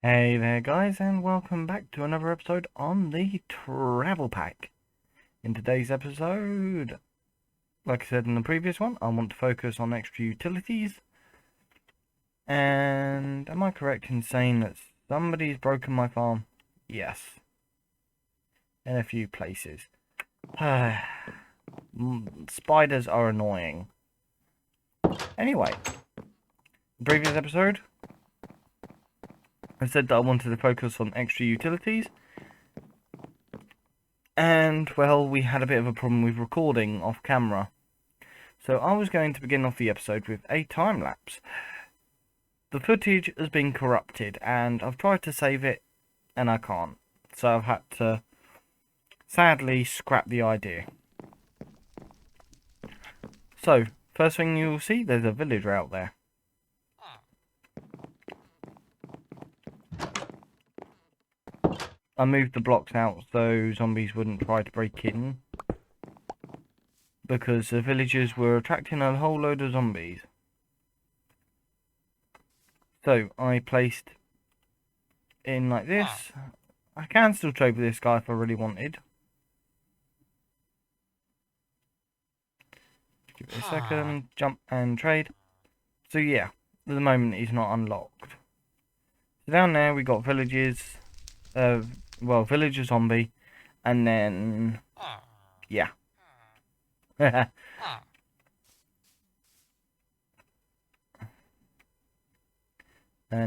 Hey there guys, and welcome back to another episode on the travel pack. In today's episode, like I said in the previous one, I want to focus on extra utilities. And am I correct in saying that somebody's broken my farm? Yes. In a few places. Spiders are annoying. Anyway, previous episode, I said that I wanted to focus on extra utilities. And, well, we had a bit of a problem with recording off camera. So I was going to begin off the episode with a time lapse. The footage has been corrupted and I've tried to save it and I can't. So I've had to sadly scrap the idea. So, first thing you'll see, there's a villager out there. I moved the blocks out so zombies wouldn't try to break in, because the villagers were attracting a whole load of zombies. So I placed in like this. I can still trade with this guy if I really wanted. Give it a second, jump and trade. So yeah, at the moment he's not unlocked. So down there we got villages, villager zombie, and then yeah. And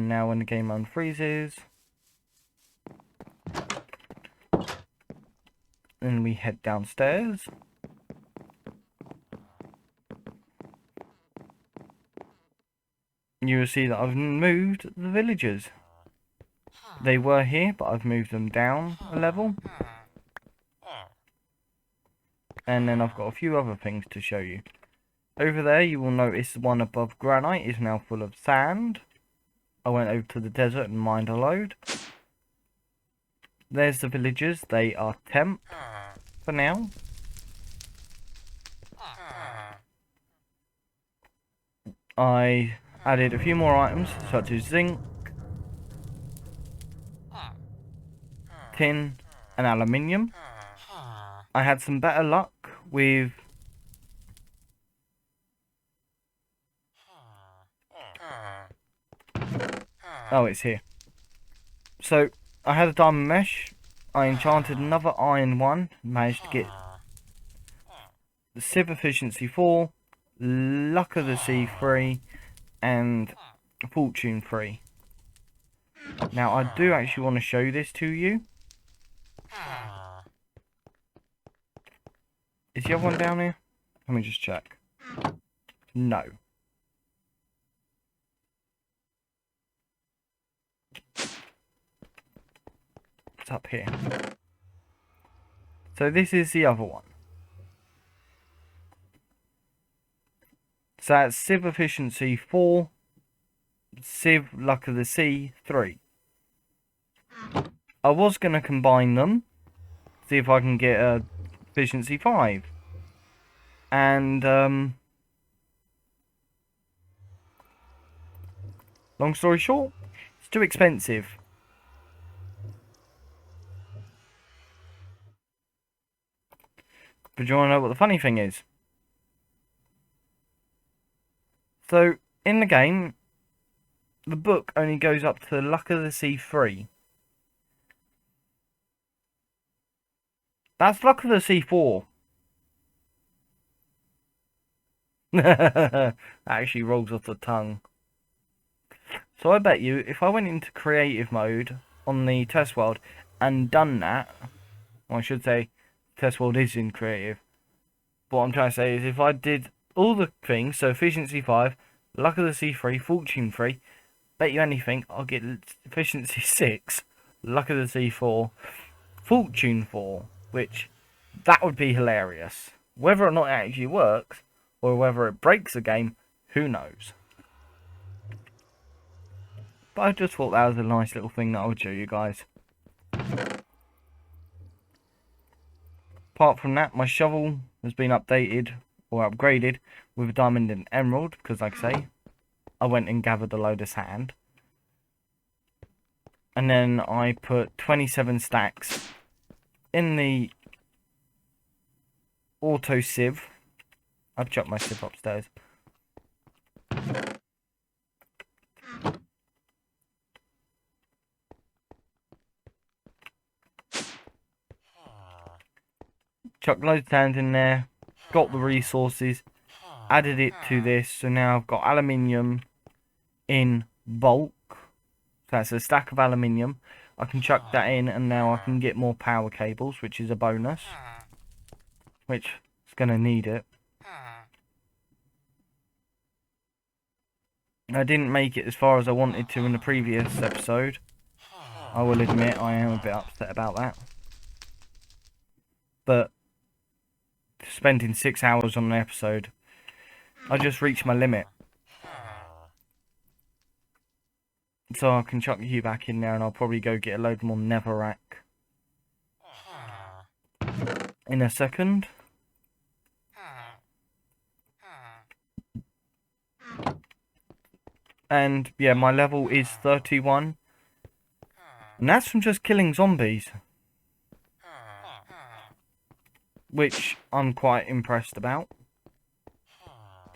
now when the game unfreezes, then we head downstairs. You will see that I've moved the villagers. They were here, but I've moved them down a level. And then I've got a few other things to show you. Over there, you will notice the one above granite is now full of sand. I went over to the desert and mined a load. There's the villagers. They are temp for now. I added a few more items such as zinc, tin and aluminium. I had some better luck with it's here. So I had a diamond mesh. I enchanted another iron one. Managed to get the sieve efficiency 4, luck of the sea 3, and fortune 3. Now I do actually want to show this to you. Is the other one down here? Let me just check. No. It's up here. So this is the other one. So that's sieve efficiency 4, sieve luck of the sea 3. I was going to combine them, see if I can get a efficiency 5. And long story short, it's too expensive. But do you want to know what the funny thing is? So, in the game, the book only goes up to luck of the sea 3. That's luck of the sea 4. That actually rolls off the tongue. So I bet you, if I went into creative mode on the test world and done that, or I should say, test world is in creative. But what I'm trying to say is, if I did all the things, so efficiency 5, luck of the sea 3, fortune 3, bet you anything, I'll get efficiency 6, luck of the sea 4, fortune 4, which, that would be hilarious. Whether or not it actually works, or whether it breaks the game, who knows. But I just thought that was a nice little thing that I would show you guys. Apart from that, my shovel has been updated, or upgraded, with a diamond and emerald, because like I say, I went and gathered a load of sand. And then I put 27 stacks in the auto sieve. I've chucked my sieve upstairs. Chucked loads of sand in there. Got the resources. Added it to this. So now I've got aluminium in bulk. So that's a stack of aluminium. I can chuck that in and now I can get more power cables, which is a bonus. Which is going to need it. I didn't make it as far as I wanted to in the previous episode. I will admit I am a bit upset about that. But spending 6 hours on an episode, I just reached my limit. So I can chuck you back in there and I'll probably go get a load more netherrack in a second. And yeah, my level is 31. And that's from just killing zombies. Which I'm quite impressed about.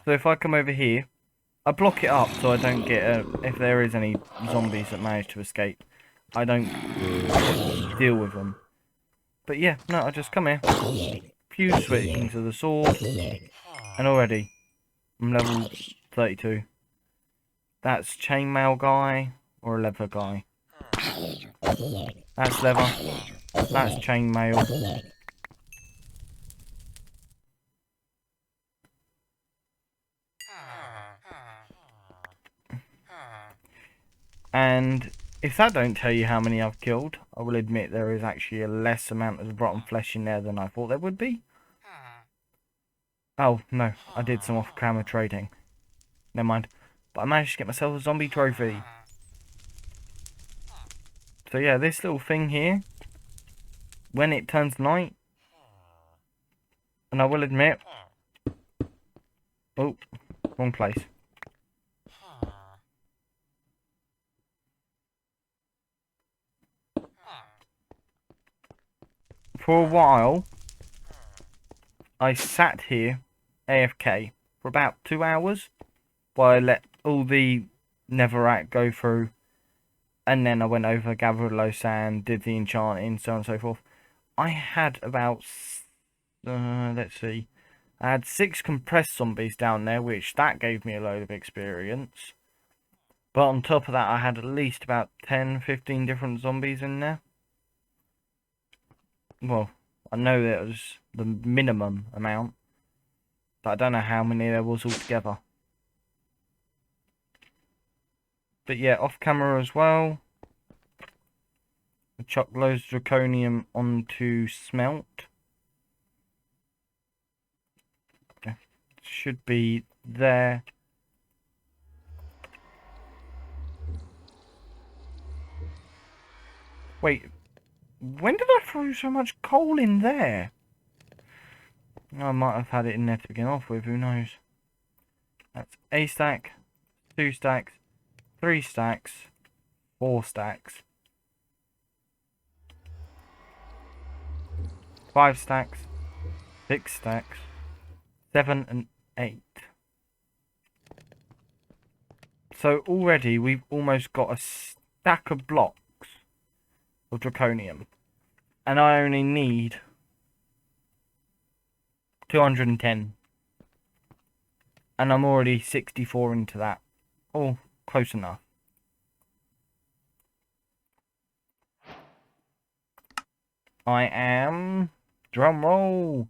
So if I come over here, I block it up so I don't get if there is any zombies that manage to escape, I don't deal with them. But yeah, no, I just come here, few switchings of the sword, and already I'm level 32. That's chainmail guy or a leather guy. That's leather. That's chainmail. And if that don't tell you how many I've killed, I will admit there is actually a less amount of rotten flesh in there than I thought there would be. Oh, no, I did some off-camera trading. Never mind. But I managed to get myself a zombie trophy. So yeah, this little thing here, when it turns night, and I will admit... Oh, wrong place. For a while, I sat here, AFK, for about 2 hours, while I let all the netherrack go through, and then I went over, gathered low sand, did the enchanting, so on and so forth. I had about, let's see, I had 6 compressed zombies down there, which that gave me a load of experience. But on top of that, I had at least about 10-15 different zombies in there. Well, I know that was the minimum amount, but I don't know how many there was altogether. But yeah, off camera as well, I chucked loads of draconium onto smelt. Okay. Should be there. Wait, when did I throw so much coal in there? I might have had it in there to begin off with, who knows. That's a stack, 2 stacks, 3 stacks, 4 stacks, 5 stacks, 6 stacks, 7 and 8. So already we've almost got a stack of blocks of draconium. And I only need 210. And I'm already 64 into that. Oh, close enough. I am, drum roll,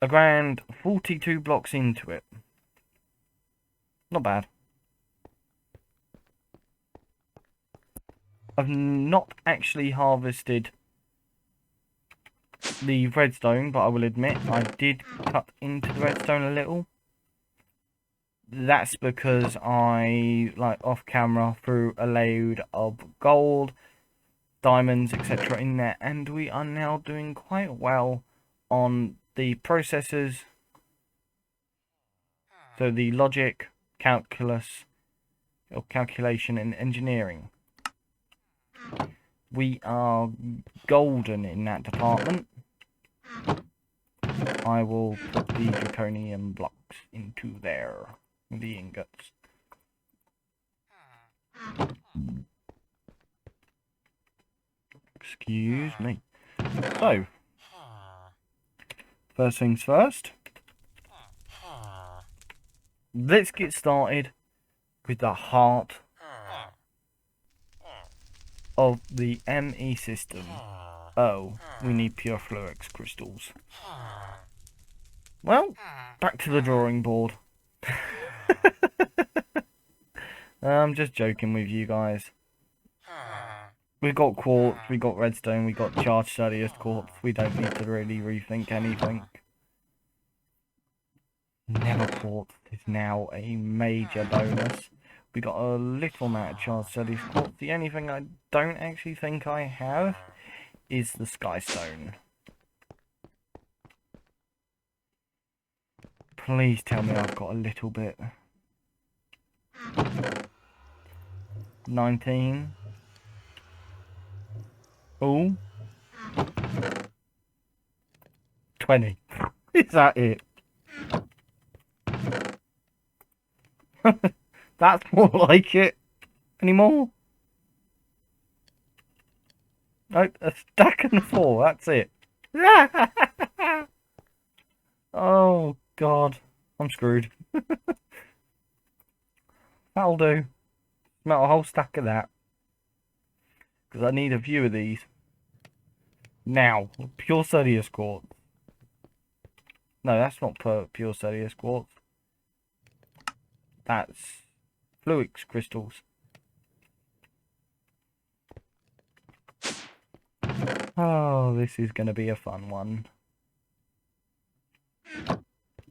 a grand 42 blocks into it. Not bad. I've not actually harvested the redstone, but I will admit I did cut into the redstone a little. That's because I, like, off camera, threw a load of gold, diamonds, etc. in there, and we are now doing quite well on the processors. So the logic, calculus, or calculation and engineering. We are golden in that department. I will put the draconium blocks into there. The ingots. Excuse me. So, first things first. Let's get started with the heart of the ME system. Oh, we need pure fluix crystals. Well, back to the drawing board. I'm just joking with you guys. We've got quartz, we got redstone, we got charged sturdiest quartz. We don't need to really rethink anything. Never quartz is now a major bonus. We got a little amount of charged sturdiest quartz. The only thing I don't actually think I have is the skystone. Please tell me I've got a little bit. 19. Oh. 20. Is that it? That's more like it. Any more? Nope, a stack and 4. That's it. Oh, God. I'm screwed. That'll do. Smelt a whole stack of that. Because I need a few of these. Now, pure sodium quartz. No, that's not pure sodium quartz. That's fluix crystals. Oh, this is going to be a fun one.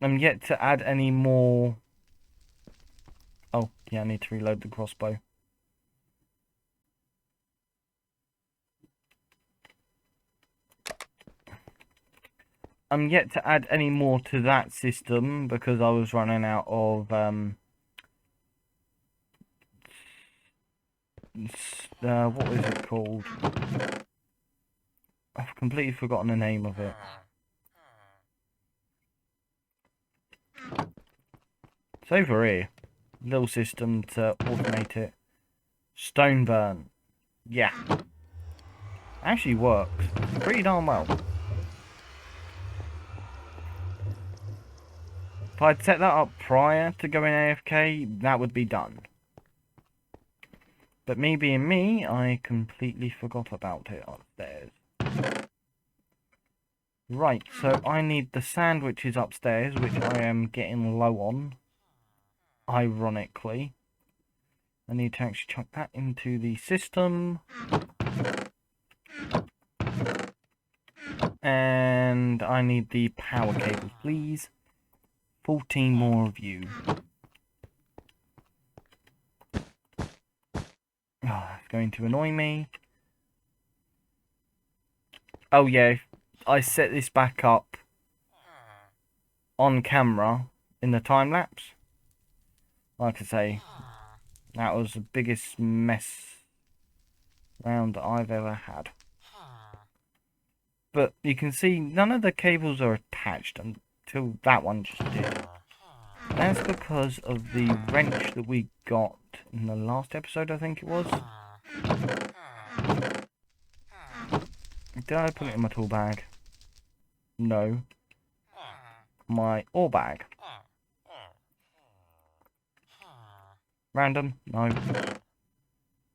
I'm yet to add any more. Oh, yeah, I need to reload the crossbow. I'm yet to add any more to that system because I was running out of what was it called? I've completely forgotten the name of it. It's over here. Little system to automate it. Stone burn. Yeah. Actually works pretty darn well. If I'd set that up prior to going AFK, that would be done. But me being me, I completely forgot about it upstairs. Right, so I need the sandwiches upstairs, which I am getting low on. Ironically. I need to actually chuck that into the system. And I need the power cables, please. 14 more of you. Oh, it's going to annoy me. Oh yeah, I set this back up on camera in the time lapse. Like I say, that was the biggest mess round that I've ever had. But you can see none of the cables are attached until that one just did. That's because of the wrench that we got in the last episode, I think it was. Did I put it in my tool bag? No. My ore bag. Random? No.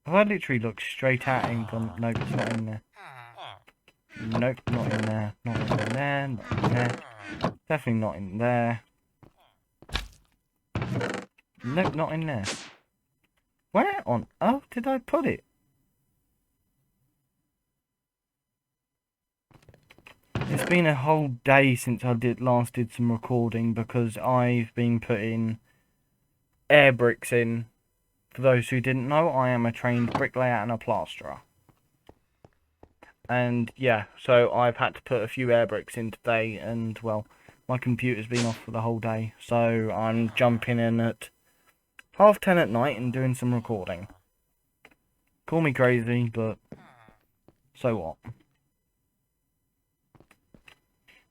Have I literally looked straight at it and gone, nope, it's not in there. Nope, not in there. Not in there, not in there. Definitely not in there. Nope, not in there. Where on earth did I put it? It's been a whole day since I last did some recording because I've been putting air bricks in. For those who didn't know, I am a trained bricklayer and a plasterer. And yeah, so I've had to put a few air bricks in today, and well, my computer's been off for the whole day, so I'm jumping in at 10:30 at night and doing some recording. Call me crazy, but So what?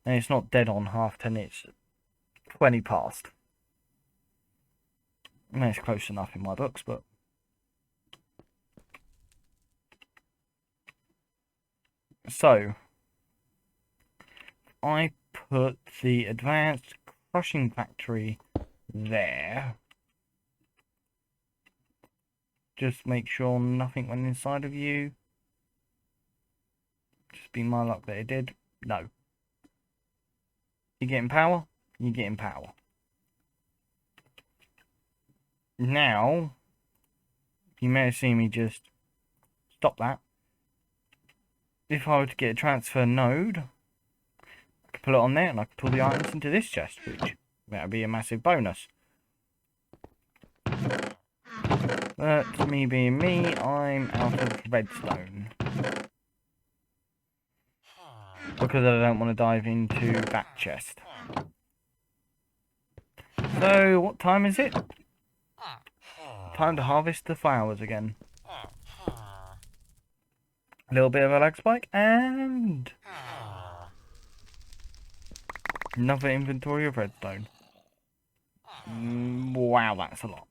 And it's not dead on 10:30, it's 20 past. I mean, it's close enough in my books, but... So, I put the advanced crushing factory there. Just make sure nothing went inside of you. Just be my luck that it did. No. You getting power? You getting power. Now, you may have seen me just stop that. If I were to get a transfer node, I could pull it on there and I could pull the items into this chest, which that would be a massive bonus. But me being me, I'm out of redstone. Because I don't want to dive into that chest. So, what time is it? Time to harvest the flowers again. A little bit of a lag spike, and... another inventory of redstone. Wow, that's a lot.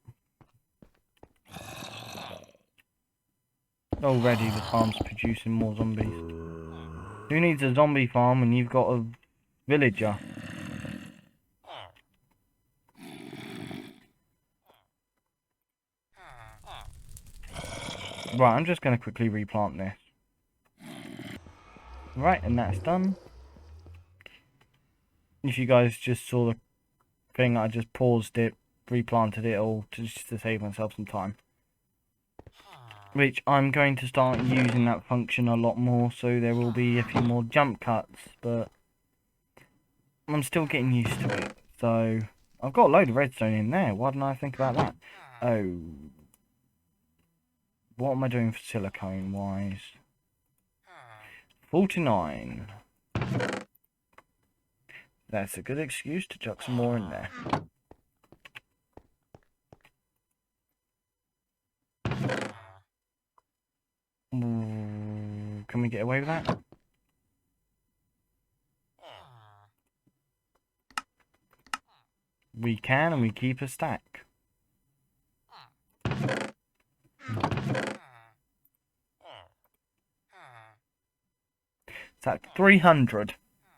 Already the farm's producing more zombies. Who needs a zombie farm when you've got a villager? Right, I'm just going to quickly replant this. Right, and that's done. If you guys just saw the thing, I just paused it, replanted it all just to save myself some time. Which I'm going to start using that function a lot more, so there will be a few more jump cuts, but I'm still getting used to it. So, I've got a load of redstone in there. Why didn't I think about that? Oh. What am I doing for silicone wise? 49. That's a good excuse to chuck some more in there. Ooh, can we get away with that? We can, and we keep a stack. It's at 300.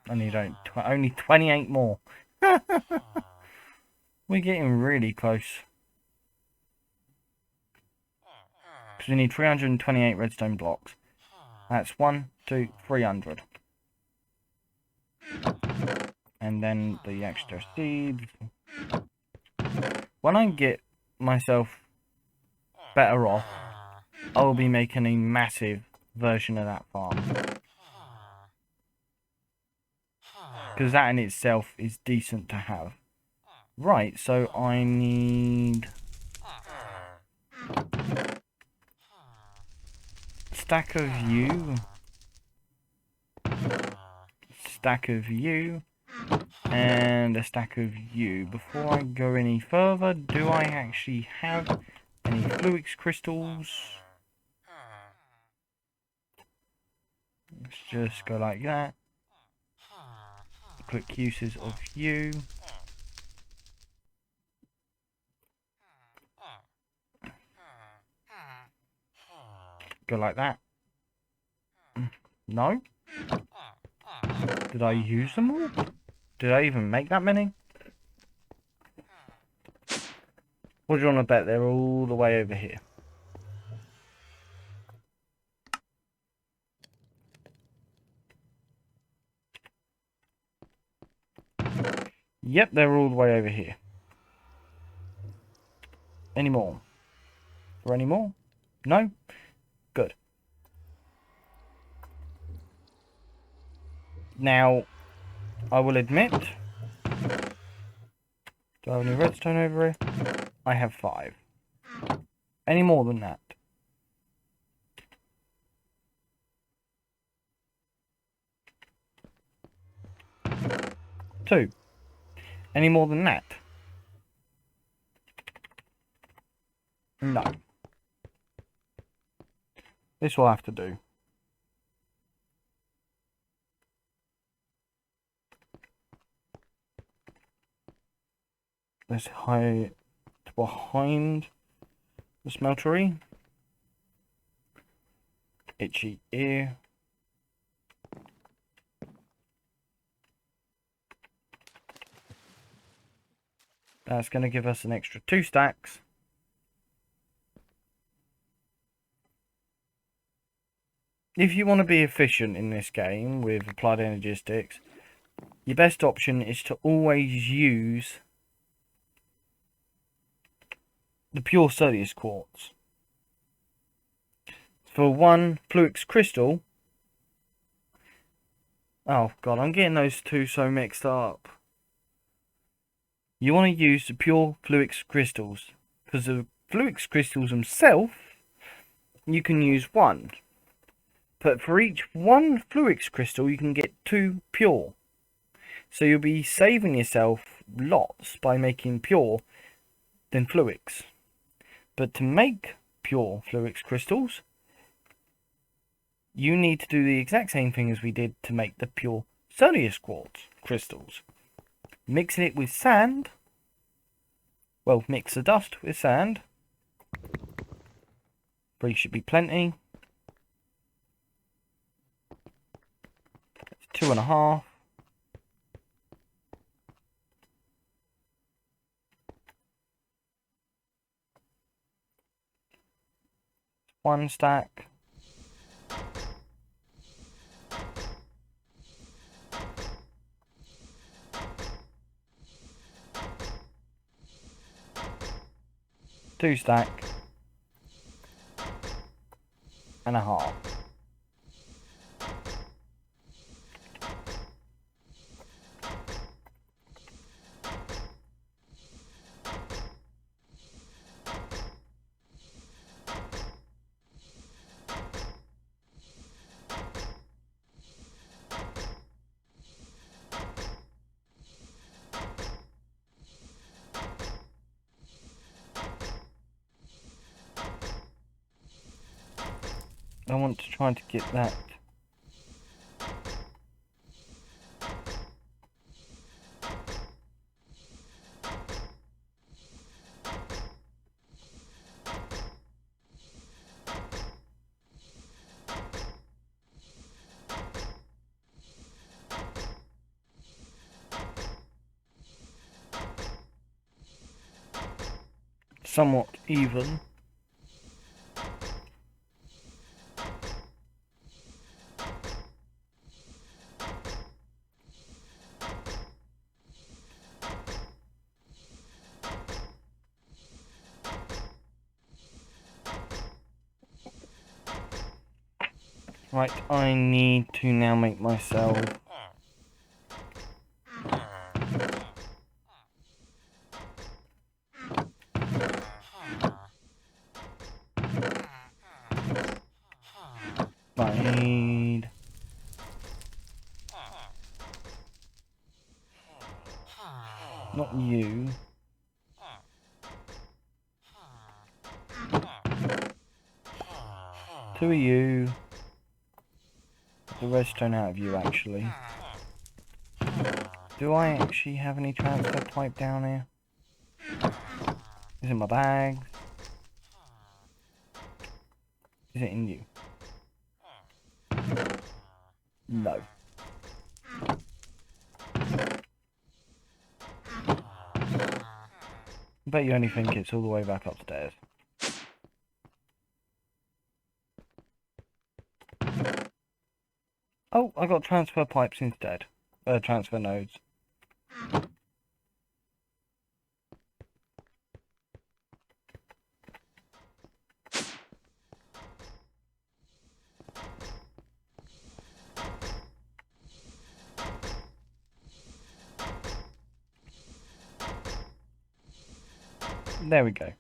I need only 28 more. We're getting really close. Because we need 328 redstone blocks. That's 300. And then the extra seeds. When I get myself better off, I will be making a massive version of that farm. Because that in itself is decent to have. Right, so I need... stack of you. Stack of you. And a stack of you. Before I go any further, do I actually have any fluix crystals? Let's just go like that. Quick uses of you. Go like that. No? Did I use them all? Did I even make that many? What do you want to bet they're all the way over here? Yep, they're all the way over here. Any more? Or any more? No? Good. Now, I will admit... do I have any redstone over here? I have 5. Any more than that? Two. Any more than that? No. This will have to do. Let's hide behind the smeltery. Itchy ear. That's going to give us an extra 2 stacks. If you want to be efficient in this game with applied energistics, your best option is to always use the pure Sodius quartz. For 1 Fluix crystal... Oh god, I'm getting those two so mixed up. You want to use the pure Fluix crystals, because the Fluix crystals themselves, you can use 1. But for each 1 Fluix crystal, you can get 2 pure. So you'll be saving yourself lots by making pure than Fluix. But to make pure Fluix crystals, you need to do the exact same thing as we did to make the pure Sodius quartz crystals. Mixing it with sand. Well, mix the dust with sand. 3 should be plenty. 2.5. One stack. Two stack. And a half. I want to try to get that somewhat even. Right, I need to now make myself need not you. Two of you. The redstone out of you, actually. Do I actually have any transfer pipe down here? Is it in my bag? Is it in you? No. I bet you only think it's all the way back upstairs. Oh, I got transfer pipes instead. Transfer nodes. There we go.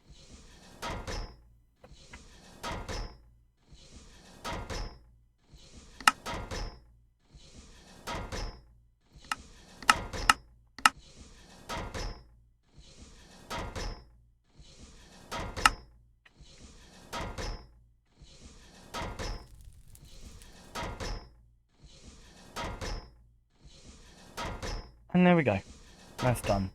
And there we go. That's done.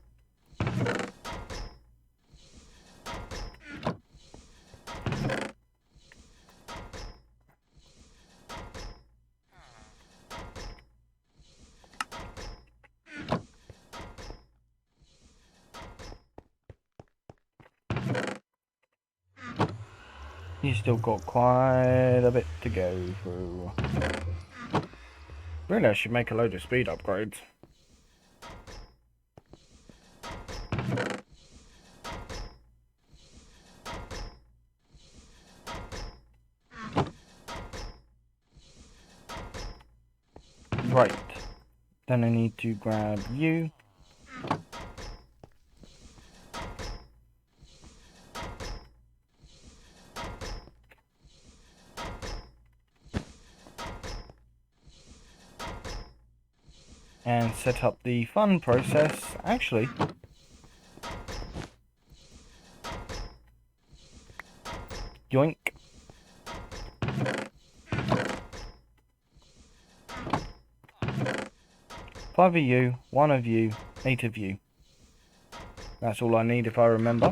You still got quite a bit to go through. Really, I should make a load of speed upgrades. Right. Then I need to grab you. And set up the fun process. Actually, yoink. 5 of you, 1 of you, 8 of you. That's all I need if I remember.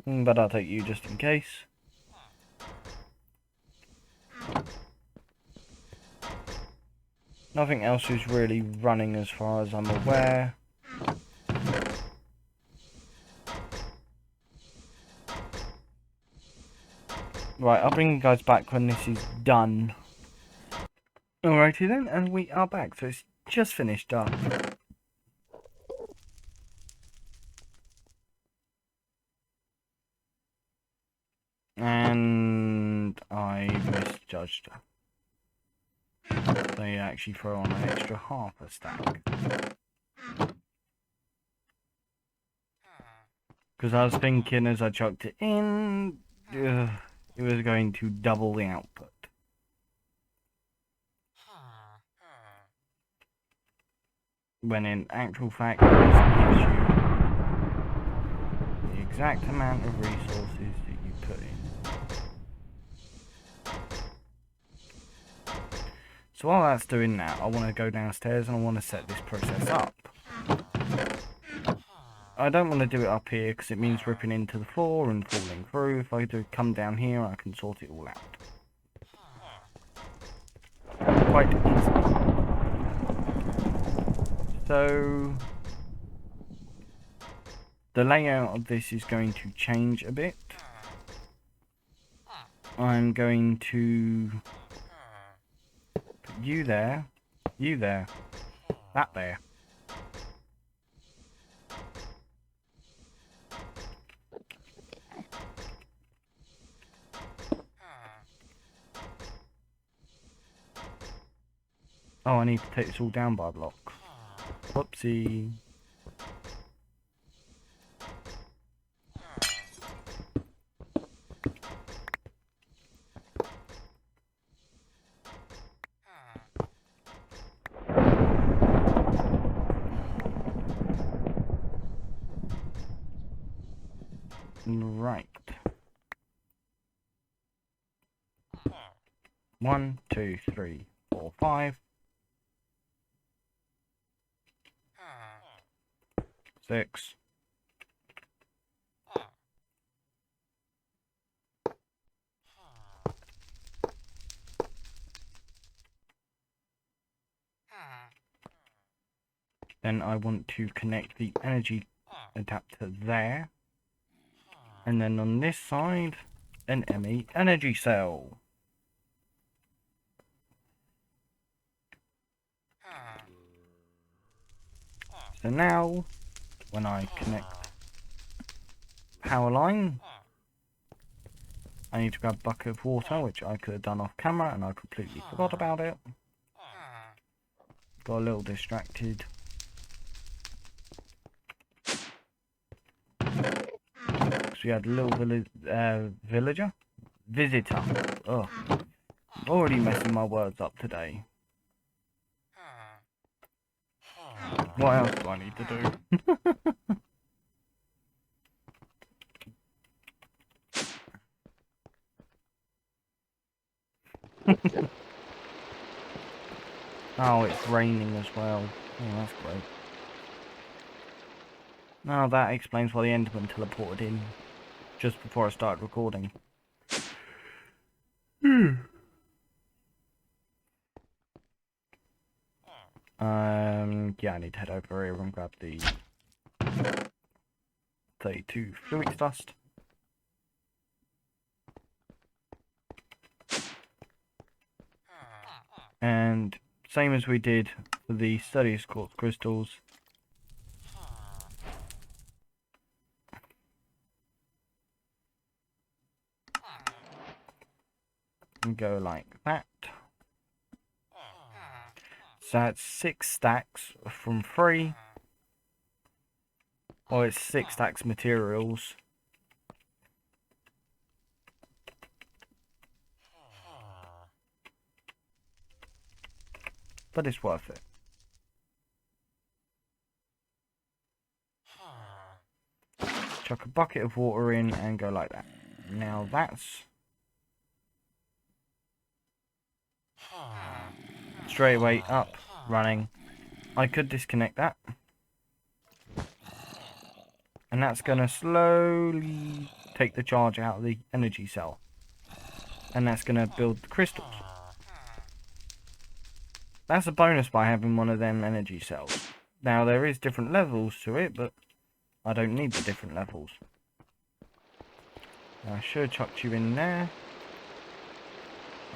But I'll take you just in case. Nothing else is really running as far as I'm aware. Right, I'll bring you guys back when this is done. Alrighty then, and we are back. So it's just finished up. And I misjudged. They actually throw on an extra half a stack. Because I was thinking as I chucked it in, it was going to double the output. When in actual fact, it just gives you the exact amount of resources that you put in. So while that's doing that, I want to go downstairs and I want to set this process up. I don't want to do it up here because it means ripping into the floor and falling through. If I do come down here, I can sort it all out. Quite easy. So the layout of this is going to change a bit. I'm going to put you there, that there. Oh, I need to take this all down by a block. Whoopsie. Right. 1, 2, 3, 4, 5. 6. Then I want to connect the energy adapter there. And then on this side, an ME energy cell. So now, when I connect power line, I need to grab a bucket of water, which I could have done off camera, and I completely forgot about it. Got a little distracted. So we had a little visitor. Oh, already messing my words up today. What else do I need to do? Oh, it's raining as well. Oh, that's great. Now that explains why the Enderman teleported in just before I started recording. Yeah, I need to head over here and grab the 32 fluid dust. And same as we did for the sturdiest quartz crystals. And go like that. So that's 6 stacks from 3. Or it's 6 stacks materials. But it's worth it. Chuck a bucket of water in and go like that. Now that's straight away up, running. I could disconnect that. And that's going to slowly take the charge out of the energy cell. And that's going to build the crystals. That's a bonus by having one of them energy cells. Now there is different levels to it, but I don't need the different levels. Now, I should have chucked you in there.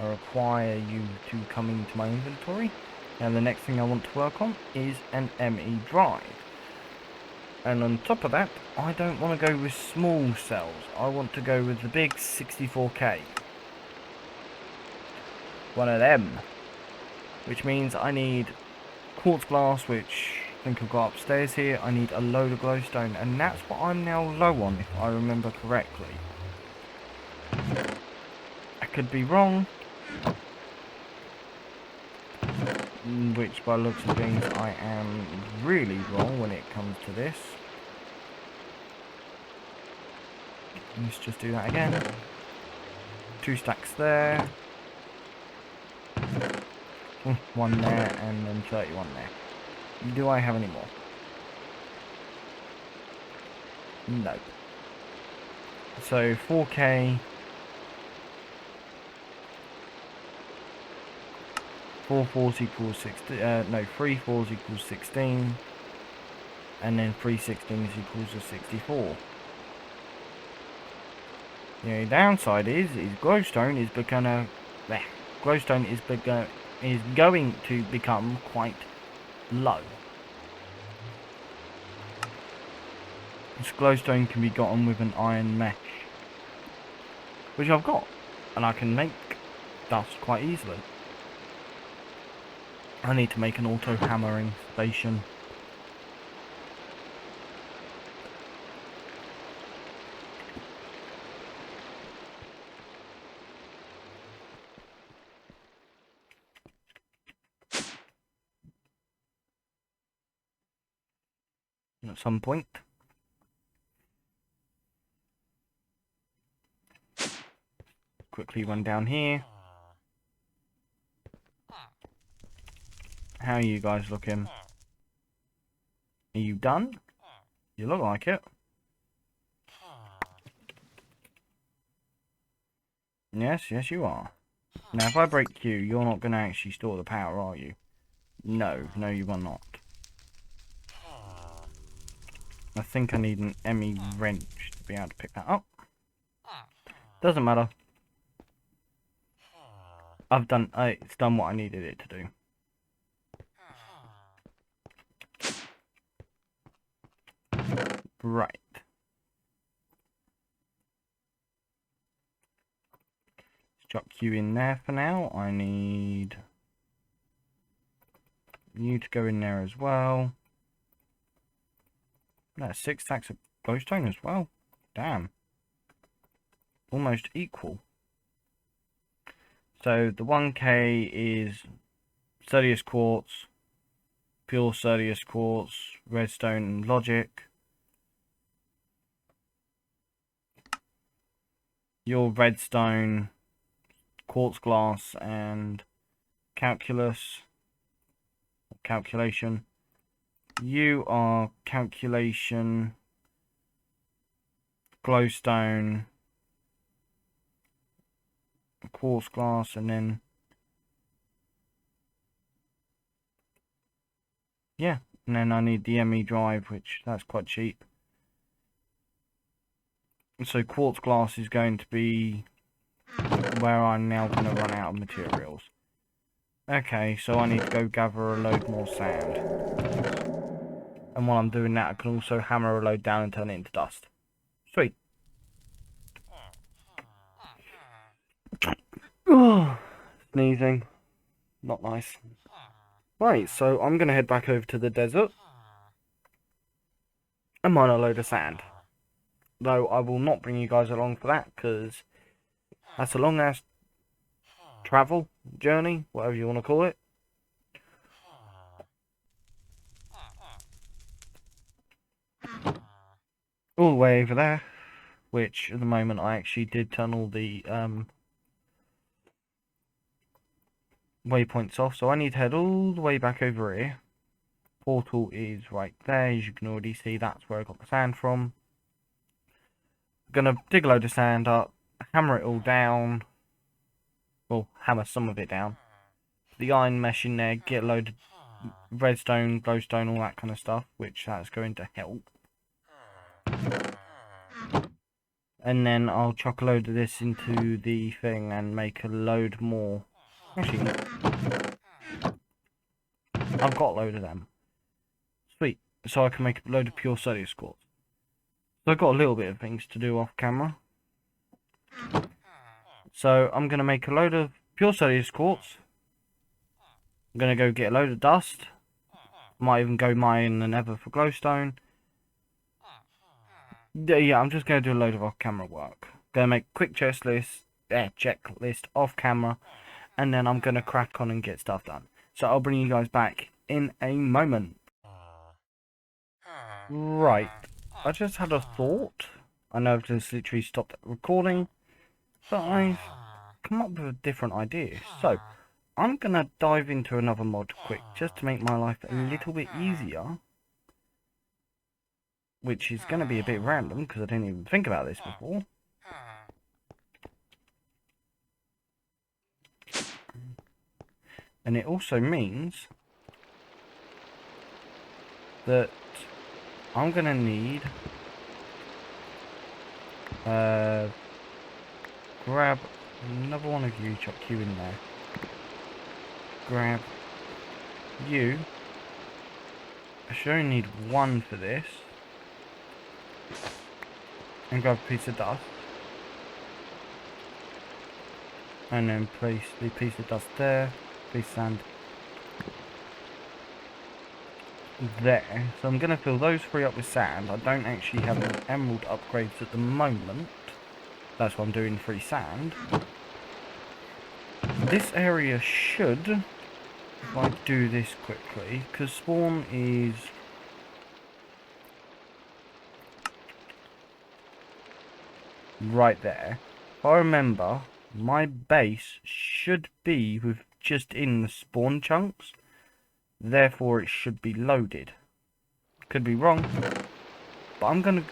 I require you to come into my inventory. Now the next thing I want to work on is an ME drive. And on top of that, I don't want to go with small cells. I want to go with the big 64K. One of them. Which means I need quartz glass, which I think I've got upstairs here. I need a load of glowstone, and that's what I'm now low on, if I remember correctly. I could be wrong. Which, by looks of things, I am really wrong when it comes to this. Let's just do that again. 2 stacks there. 1 there, and then 31 there. Do I have any more? No. So 4K. 4 fours equals 16. No, 3 fours equals 16. And then 3 16s equals a 64. The downside is glowstone is going to become quite low. This glowstone can be gotten with an iron mesh, which I've got, and I can make dust quite easily. I need to make an auto hammering station. At some point. Quickly run down here. How are you guys looking? Are you done? You look like it. Yes, yes you are. Now if I break you, you're not going to actually store the power, are you? No, no you are not. I think I need an ME wrench to be able to pick that up. Doesn't matter. It's done what I needed it to do. Right. Let's chuck you in there for now. I need you to go in there as well. That's 6 stacks of glowstone as well. Damn. Almost equal. So the 1K is sturdiest quartz, pure sturdiest quartz, redstone and logic. Your redstone, quartz glass and calculation. You are calculation, glowstone, quartz glass, and then yeah, and then I need the ME drive, which that's quite cheap. So quartz glass is going to be where I'm now going to run out of materials. Okay, so I need to go gather a load more sand. And while I'm doing that, I can also hammer a load down and turn it into dust. Sweet. Sneezing. Not nice. Right, so I'm going to head back over to the desert and mine a load of sand. Though I will not bring you guys along for that, because that's a long ass travel, journey, whatever you want to call it. All the way over there, which at the moment I actually did turn all the waypoints off, so I need to head all the way back over here. Portal is right there, as you can already see. That's where I got the sand from. I'm gonna dig a load of sand up, hammer it all down. Well, hammer some of it down. The iron mesh in there, get a load of redstone, glowstone, all that kind of stuff, which that's going to help. And then I'll chuck a load of this into the thing and make a load more. Actually, I've got a load of them. Sweet. So I can make a load of pure sodium quartz. So I've got a little bit of things to do off camera. So I'm going to make a load of pure sodium quartz. I'm going to go get a load of dust. Might even go mine the nether for glowstone. Yeah, I'm just going to do a load of off-camera work. Going to make a quick checklist off camera, and then I'm going to crack on and get stuff done. So I'll bring you guys back in a moment. Right, I just had a thought. I know I've just literally stopped recording, but I've come up with a different idea. So I'm going to dive into another mod quick, just to make my life a little bit easier. Which is going to be a bit random, because I didn't even think about this before. And it also means that I'm going to need... grab another one of you, chuck you in there. Grab you. I should only need one for this. And grab a piece of dust. And then place the piece of dust there. Piece of sand there. So I'm going to fill those three up with sand. I don't actually have any emerald upgrades at the moment. That's why I'm doing free sand. This area should, if I do this quickly, because spawn is... right there. If I remember, my base should be with just in the spawn chunks. Therefore, it should be loaded. Could be wrong. But I'm going to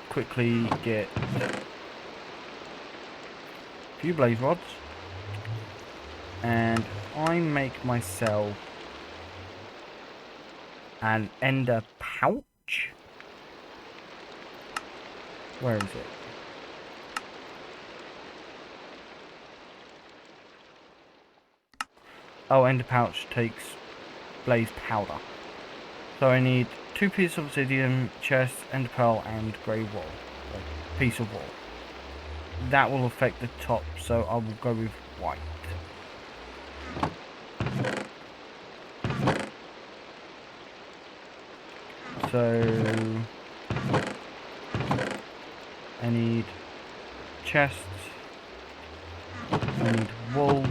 quickly get a few blaze rods. And I make myself an ender pouch. Where is it? Oh, ender pouch takes blaze powder. So I need 2 pieces of obsidian, chest, ender pearl, and grey wool. A piece of wool. That will affect the top, so I will go with white. So I need chests. I need wool.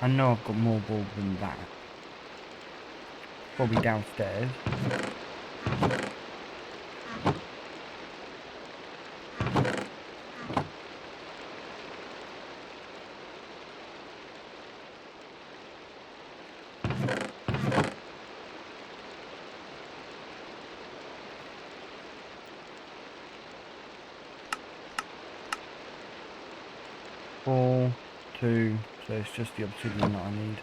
I know I've got more wool than that. Probably downstairs. Four, 2, so it's just the obsidian that I need.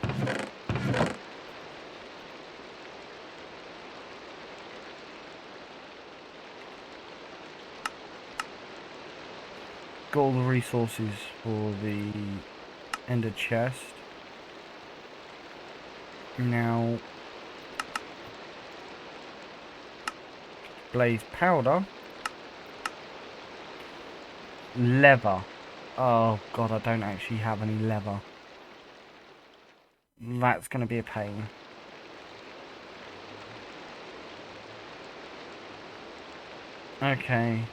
Got all the resources for the ender chest. Now, blaze powder. Leather. Oh god, I don't actually have any leather. That's going to be a pain. Okay.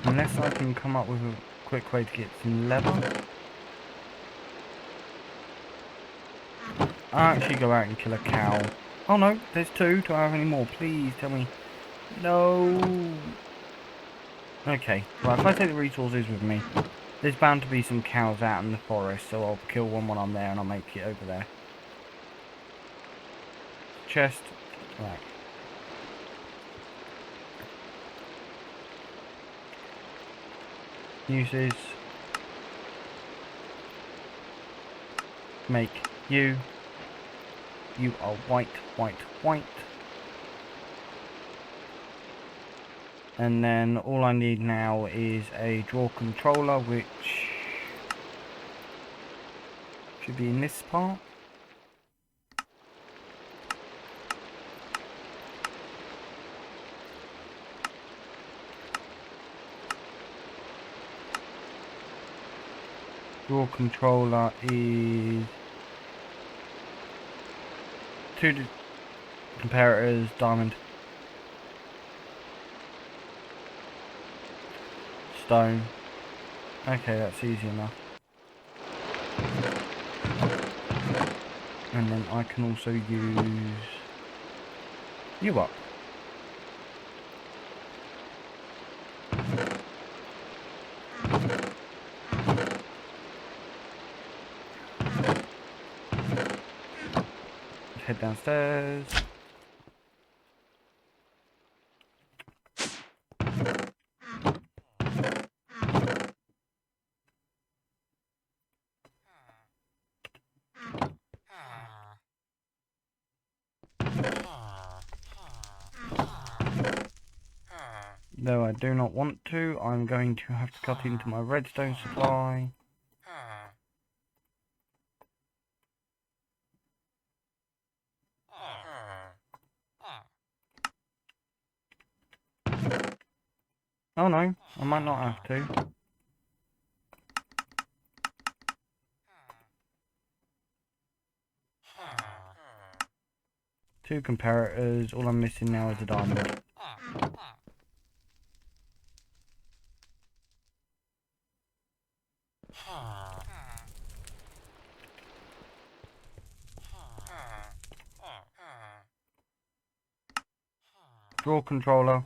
Unless I can come up with a quick way to get some leather. I'll actually go out and kill a cow. Oh no, there's two. Do I have any more? Please tell me. No. Okay, well if I take the resources with me, there's bound to be some cows out in the forest, so I'll kill one when I'm there and I'll make it over there. Chest. Right. Uses. Make you. You are white, white, white. And then all I need now is a draw controller, which should be in this part. Draw controller is two comparators, diamond, stone. Okay, that's easy enough. And then I can also use U.I.P. Head downstairs. Though I do not want to, I'm going to have to cut into my redstone supply. Oh no, I might not have to. Two comparators, all I'm missing now is a diamond. Draw controller.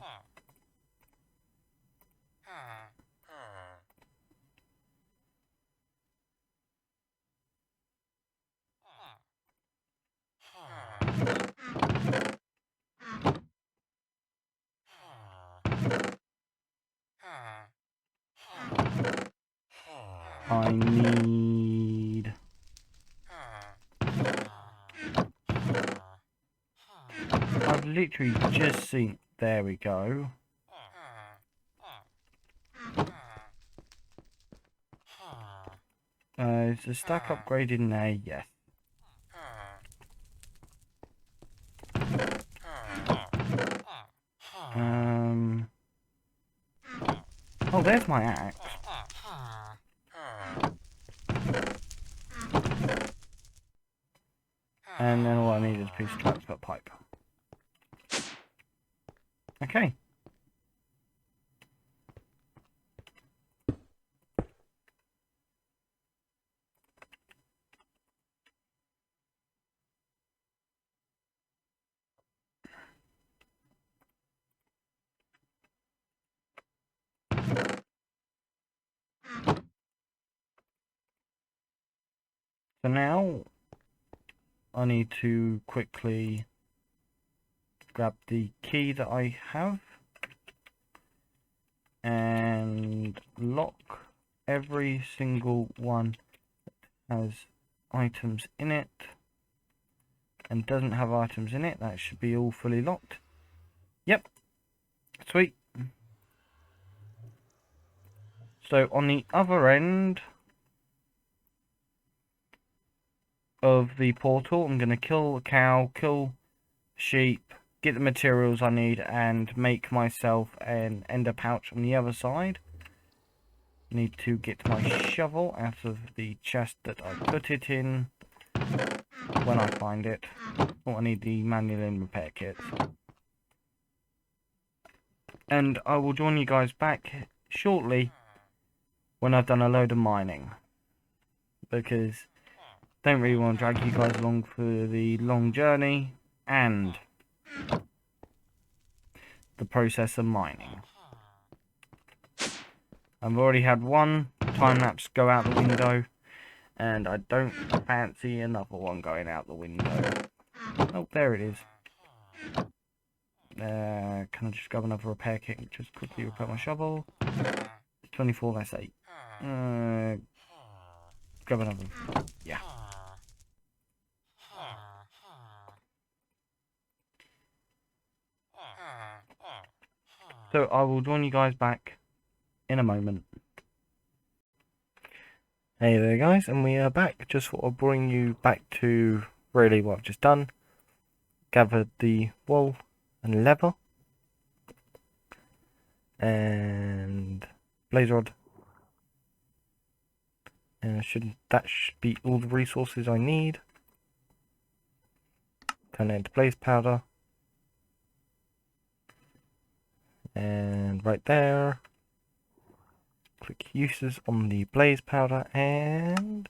I need... I've literally just seen... There we go. Is the stack upgraded in there? Yes. Oh, there's my axe. And then all I need is a piece of transport pipe. Okay. So now I need to quickly grab the key that I have and lock every single one that has items in it and doesn't have items in it, that should be all fully locked. Yep, sweet. So on the other end of the portal, I'm going to kill a cow, kill sheep, get the materials I need, and make myself an ender pouch on the other side. Need to get my shovel out of the chest that I put it in when I find it. Oh, I need the manual and repair kit. And I will join you guys back shortly when I've done a load of mining, because I don't really want to drag you guys along for the long journey and the process of mining. I've already had one time lapse go out the window, and I don't fancy another one going out the window. Oh, there it is. Can I just grab another repair kit and just quickly repair my shovel? 24, that's 8. Grab another. Yeah. So I will join you guys back in a moment. Hey there guys, and we are back. Just thought I'd bring you back to really what I've just done. Gathered the wool and leather and blaze rod, and that should be all the resources I need. Turn it into blaze powder, and right there, click uses on the blaze powder, and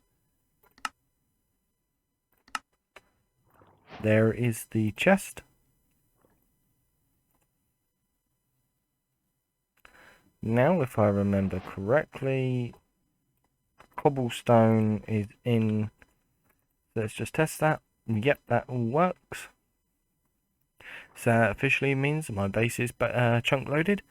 there is the chest. Now, if I remember correctly, cobblestone is in. Let's just test that. Yep, that all works. So that officially means my base is chunk loaded.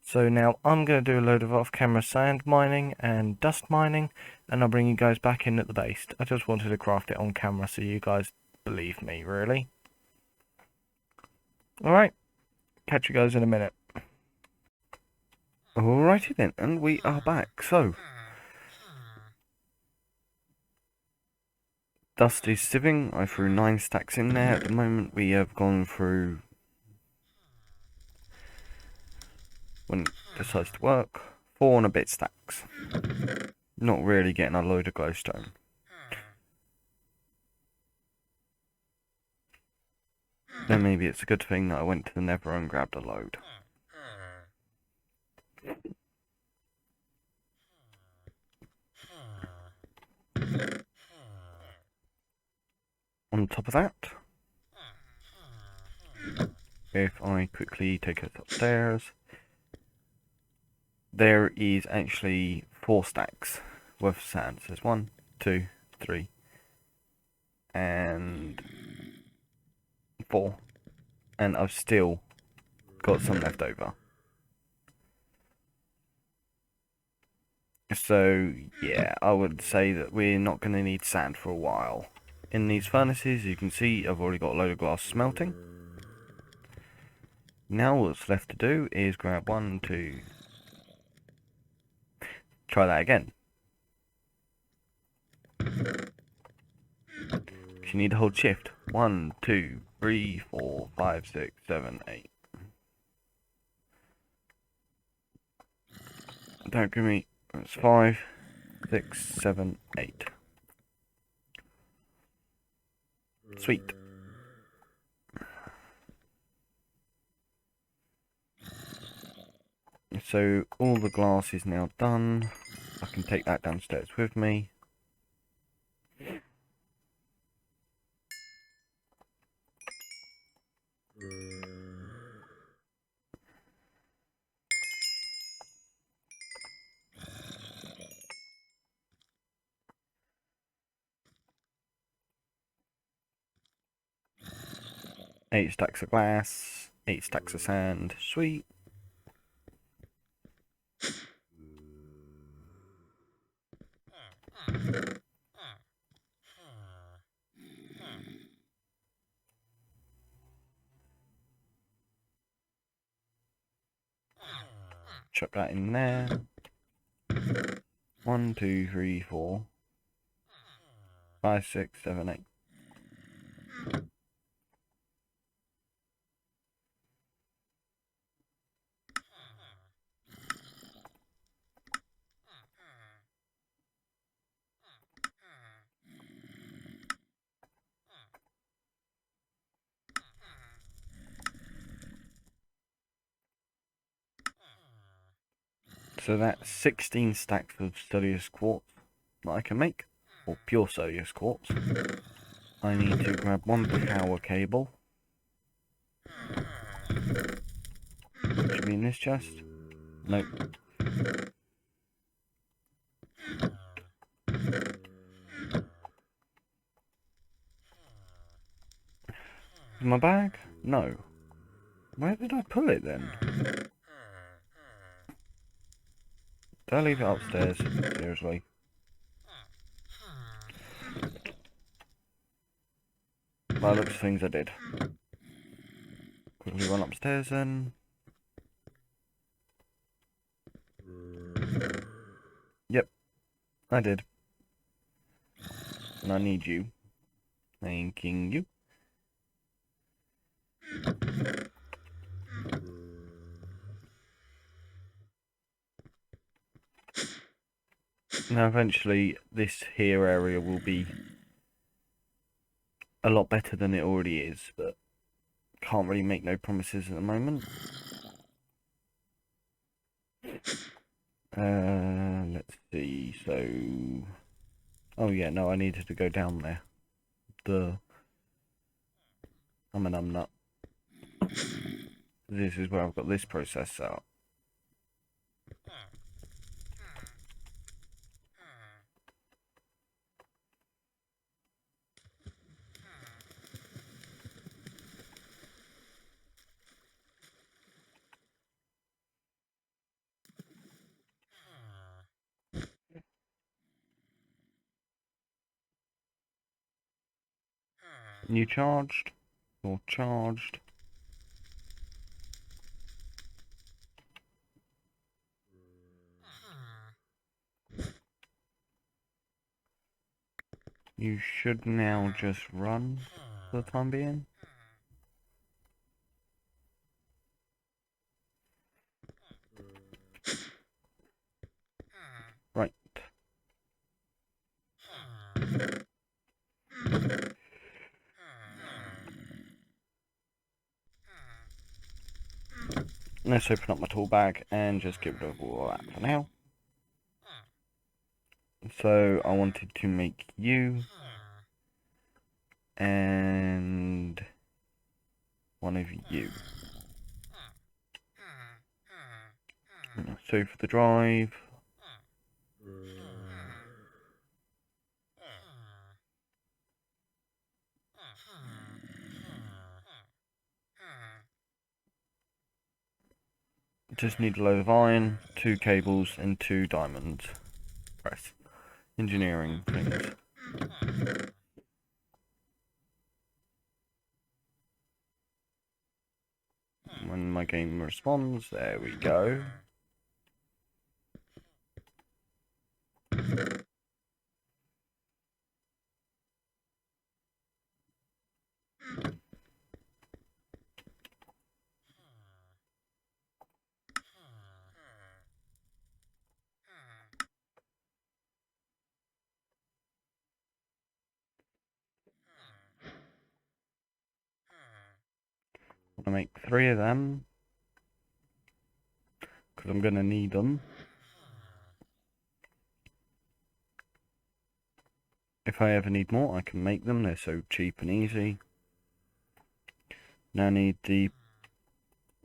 So now I'm going to do a load of off-camera sand mining and dust mining, and I'll bring you guys back in at the base. I just wanted to craft it on camera so you guys believe me, really. Alright, catch you guys in a minute. Alrighty then, and we are back. So, dust is sieving. I threw 9 stacks in there. At the moment we have gone through, when it decides to work, 4 and a bit stacks. Not really getting a load of glowstone. Then maybe it's a good thing that I went to the nether and grabbed a load. On top of that, if I quickly take us upstairs, there is actually 4 stacks worth of sand. So there's 1, 2, 3, and 4, and I've still got some left over. So yeah, I would say that we're not going to need sand for a while. In these furnaces, you can see I've already got a load of glass smelting. Now what's left to do is grab 1, 2. Try that again. You need to hold shift. 1, 2, 3, 4, 5, 6, 7, 8. Don't give me. It's 5, 6, 7, 8. Sweet. So all the glass is now done. I can take that downstairs with me. Eight stacks of glass, 8 stacks of sand. Sweet. Chuck that in there. 1, 2, 3, 4, 5, 6, 7, 8. So that's 16 stacks of Studious quartz that I can make, or pure Studious quartz. I need to grab one power cable, which should be in this chest. Nope. In my bag? No. Where did I put it then? Did I leave it upstairs? Seriously. By the looks of things I did. Quickly run upstairs then. Yep, I did. And I need you. Thanking you. Now eventually this here area will be a lot better than it already is, but can't really make no promises at the moment. Let's see, so... Oh yeah, no, I needed to go down there. I'm a numbnut. This is where I've got this process set up. You charged? Or charged? You should now just run for the time being. Right. Let's open up my tool bag and just get rid of all that for now. So I wanted to make you and one of you. So for the drive, just need a load of iron, 2 cables and 2 diamonds. Press. Engineering things. When my game responds, there we go. I'm gonna make 3 of them because I'm gonna need them. If I ever need more, I can make them. They're so cheap and easy. Now I need the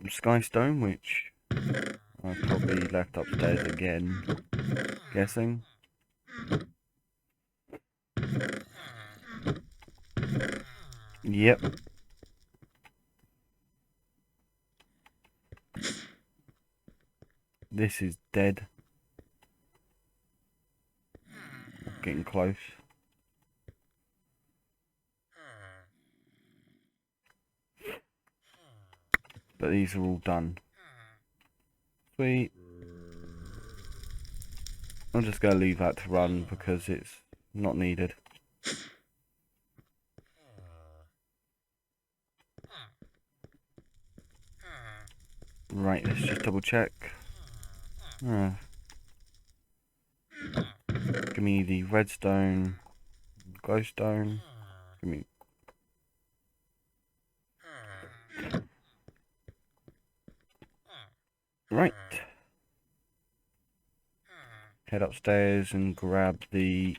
sky stone, which I've probably left upstairs again, guessing. Yep. This is dead. Getting close. But these are all done. Sweet. I'm just going to leave that to run because it's not needed. Right, let's just double check. Give me the redstone, glowstone. Give me. Right. Head upstairs and grab the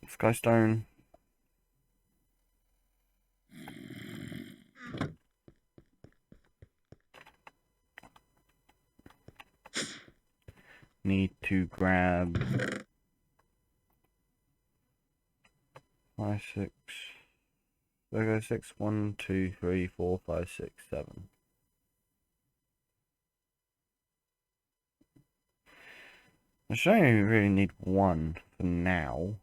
skystone. Need to grab 5, 6. There go 6. 1, 2, 3, 4, 5, 6, 7. I should only really need 1 for now.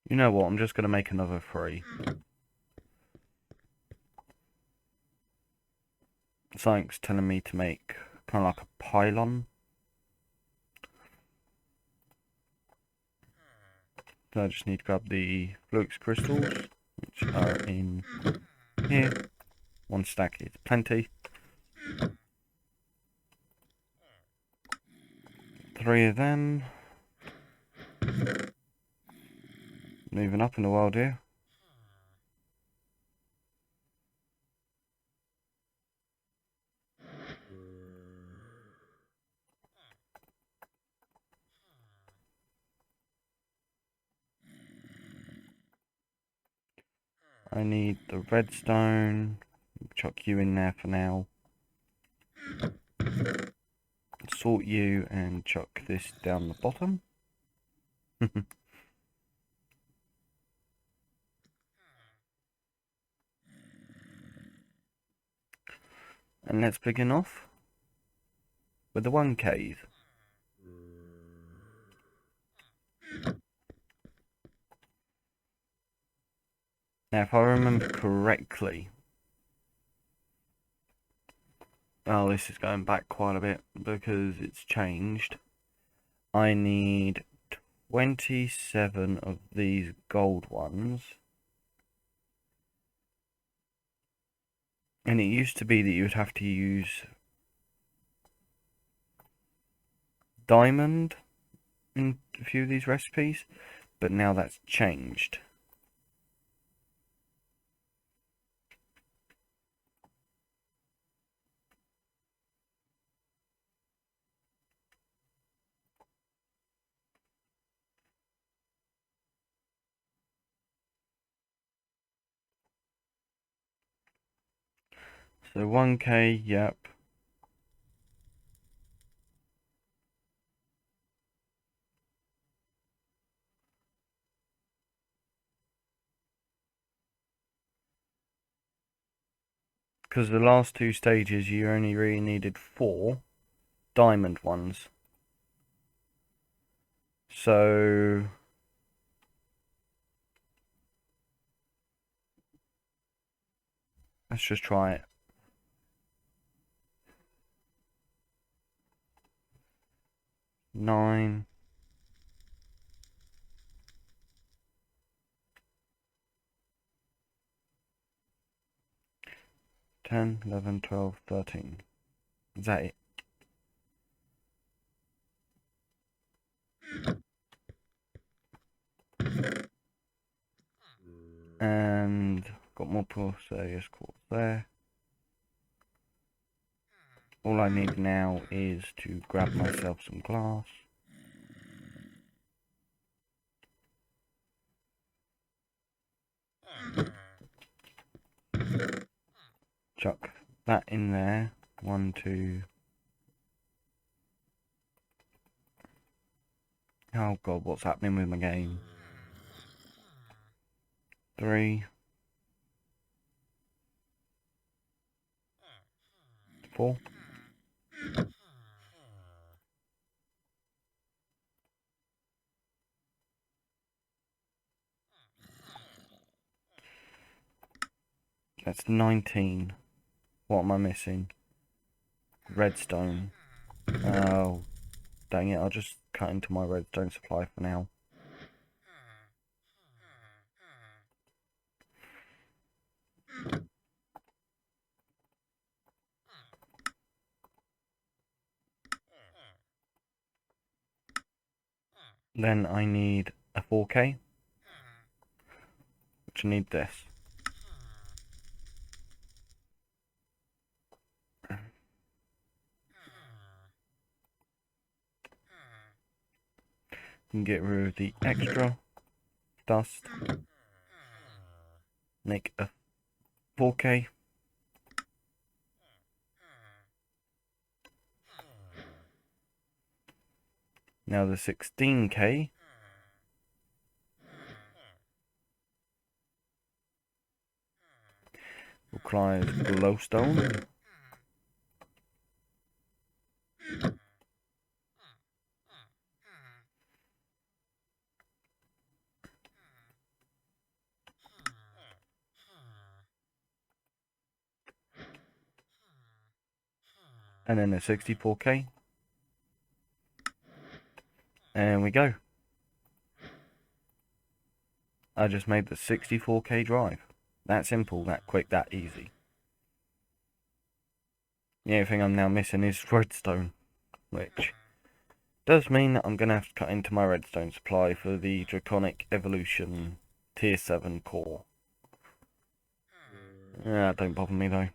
You know what? I'm just going to make another 3. Something's telling me to make kind of like a pylon. So I just need to grab the flux crystals, which are in here. 1 stack is plenty. 3 of them. Moving up in the world here. I need the redstone. Chuck you in there for now. Sort you and chuck this down the bottom. And let's begin off with the 1 cave. Now, if I remember correctly, oh, this is going back quite a bit because it's changed. I need 27 of these gold ones. And it used to be that you would have to use diamond in a few of these recipes, but now that's changed. So 1k, yep. Because the last 2 stages you only really needed 4 diamond ones. So let's just try it. 9. 10, 11, 12, 13. Is that it? And got more Porphyrious quartz there. All I need now is to grab myself some glass. Chuck that in there. 1, 2. Oh god, what's happening with my game? 3. 4. That's 19. What am I missing? Redstone. Oh, dang it. I'll just cut into my redstone supply for now. Then I need a 4K, which I need this. And get rid of the extra dust. Make a 4K. Now the 16K. Requires glowstone. And then a 64K. And we go. I just made the 64K drive. That simple, that quick, that easy. The only thing I'm now missing is redstone, which does mean that I'm going to have to cut into my redstone supply for the Draconic Evolution Tier 7 core. Yeah, don't bother me though.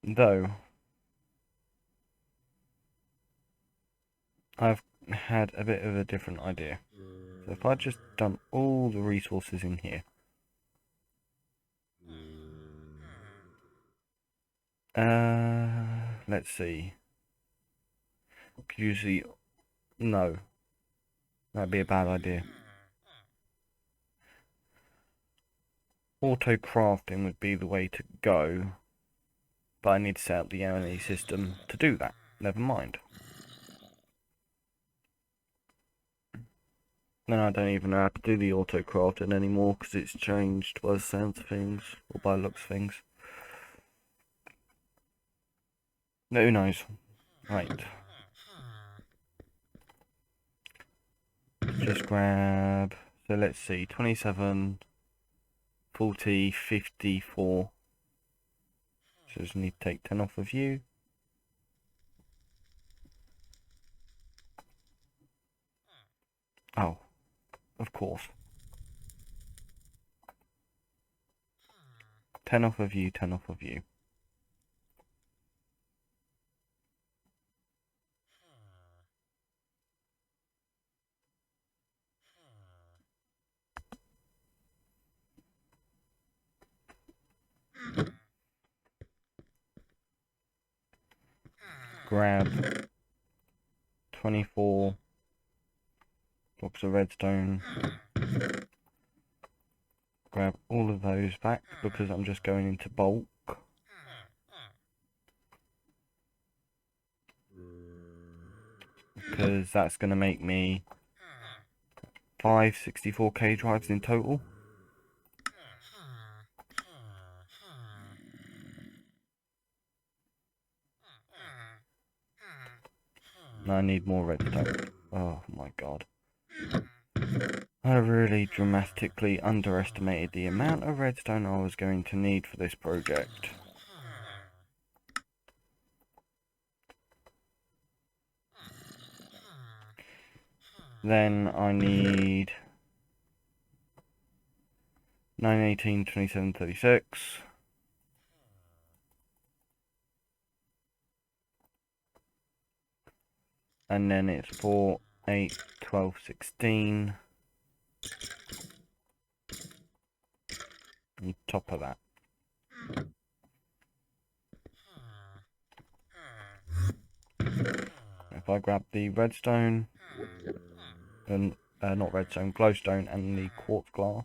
Though, I've had a bit of a different idea. So if I just dump all the resources in here. Let's see. Could you see? No. That'd be a bad idea. Auto crafting would be the way to go. But I need to set up the M&E system to do that. Never mind. Then I don't even know how to do the auto crafting anymore because it's changed by the sounds of things or by the looks of things. No, who knows? Right. Just grab. So let's see. 27, 40, 54. So just need to take 10 off of you. Oh, of course. 10 off of you, 10 off of you. Grab 24 blocks of redstone. Grab all of those back because I'm just going into bulk. Because that's going to make me 5 64K drives in total. I need more redstone. Oh my god. I really dramatically underestimated the amount of redstone I was going to need for this project. Then I need 9, 18, 27, 36. And then it's 4, 8, 12, 16. On top of that. If I grab the redstone, and not redstone, glowstone and the quartz glass,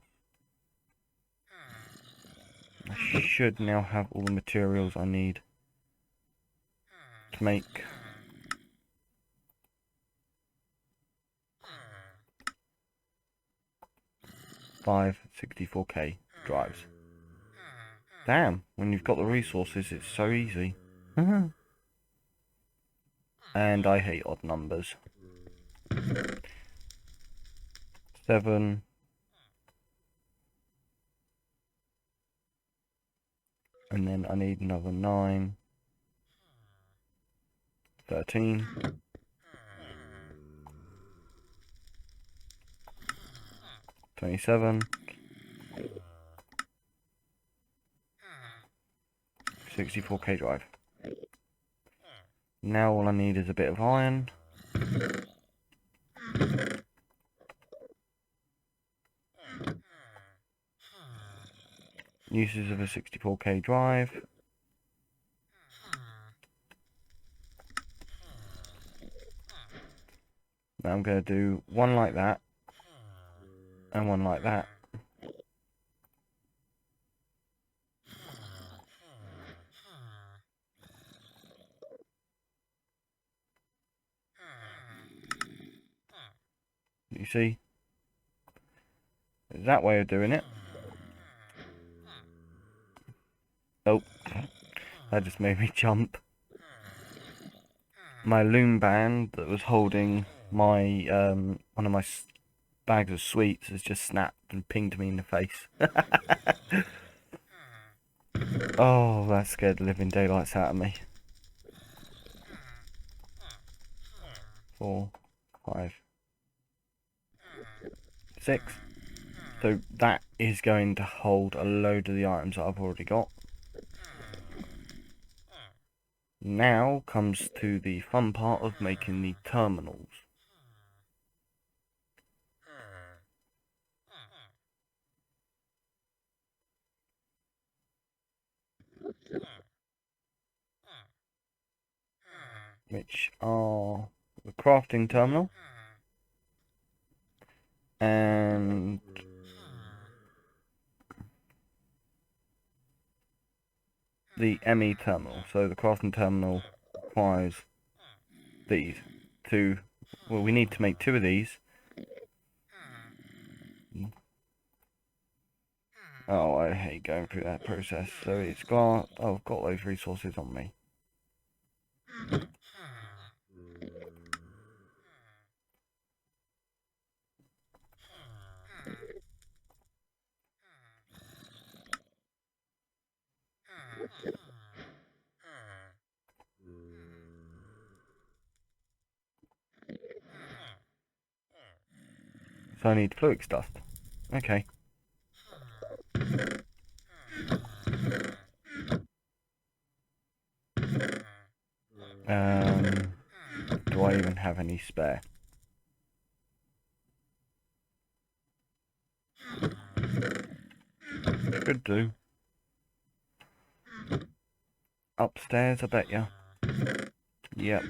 I should now have all the materials I need to make five 64K drives. Damn, when you've got the resources, it's so easy. And I hate odd numbers. 7. And then I need another 9. 13. 27. 64K drive. Now all I need is a bit of iron. Uses of a 64K drive. Now I'm going to do one like that and one like that. You see? That way of doing it. Oh, that just made me jump. My loom band that was holding my one of my bags of sweets has just snapped and pinged me in the face. Oh, that scared the living daylights out of me. 4, 5, 6. So that is going to hold a load of the items that I've already got. Now comes to the fun part of making the terminals. Which are the crafting terminal and the ME terminal. So the crafting terminal requires these two. Well, we need to make 2 of these. Oh, I hate going through that process. So it's got, oh, I've got those resources on me. So I need fluid dust. Okay. Do I even have any spare? Could do. Upstairs, I bet ya. Yep.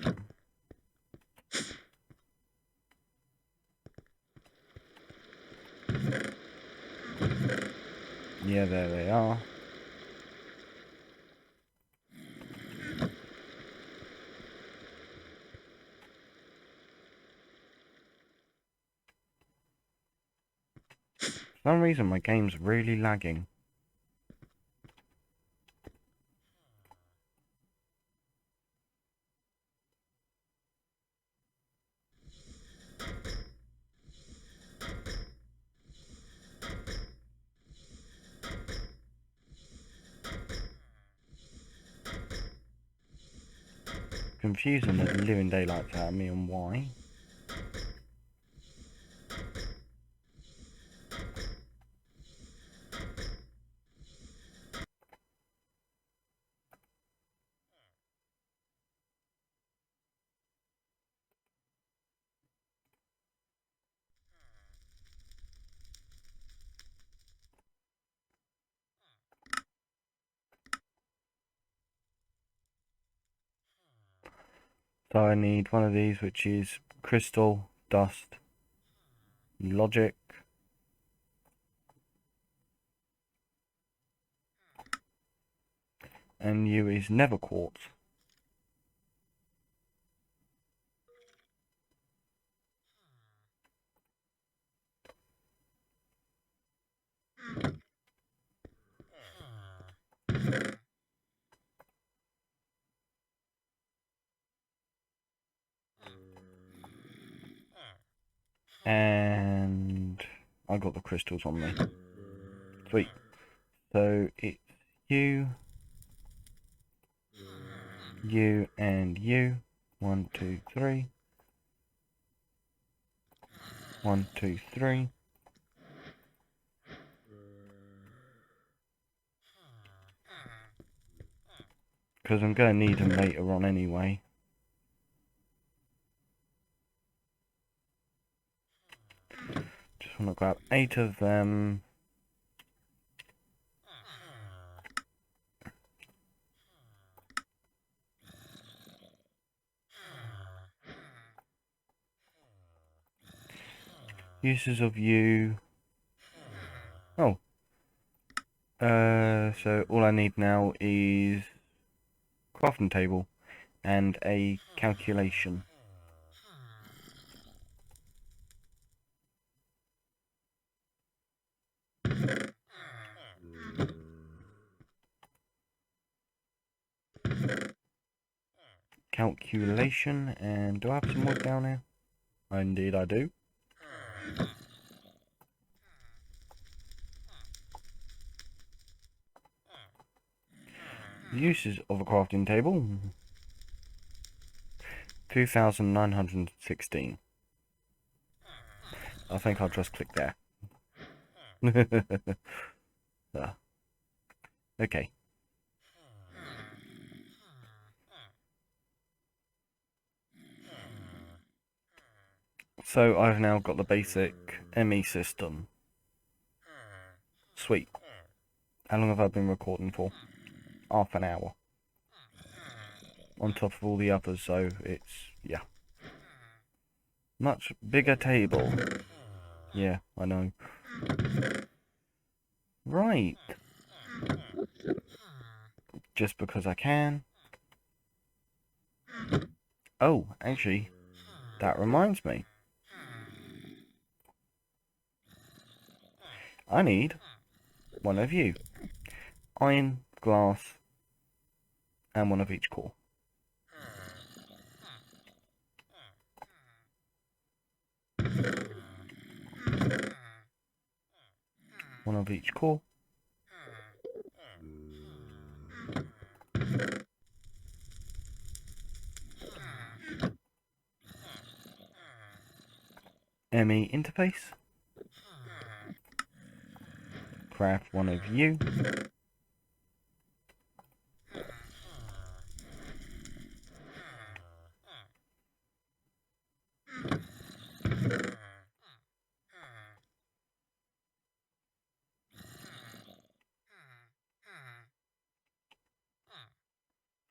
Yeah, there they are. For some reason my game's really lagging. Confusing the living daylights out of me and why. So I need one of these, which is crystal, dust, logic, and you is never quartz. And I got the crystals on me. Sweet. So it's you, you, and you. 1, 2, 3. 1, 2, 3. Because I'm going to need them later on anyway. Just want to grab 8 of them. Uses of you. Oh. So all I need now is crafting table and a calculation. Calculation, and do I have some wood down here? Indeed I do. The uses of a crafting table. 2,916. I think I'll just click there. Okay. So I've now got the basic ME system. Sweet. How long have I been recording for? Half an hour. On top of all the others, so it's, yeah. Much bigger table. Yeah, I know. Right. Just because I can. Oh, actually, that reminds me. I need one of you. Iron, glass, and one of each core. One of each core. ME interface. Craft one of you.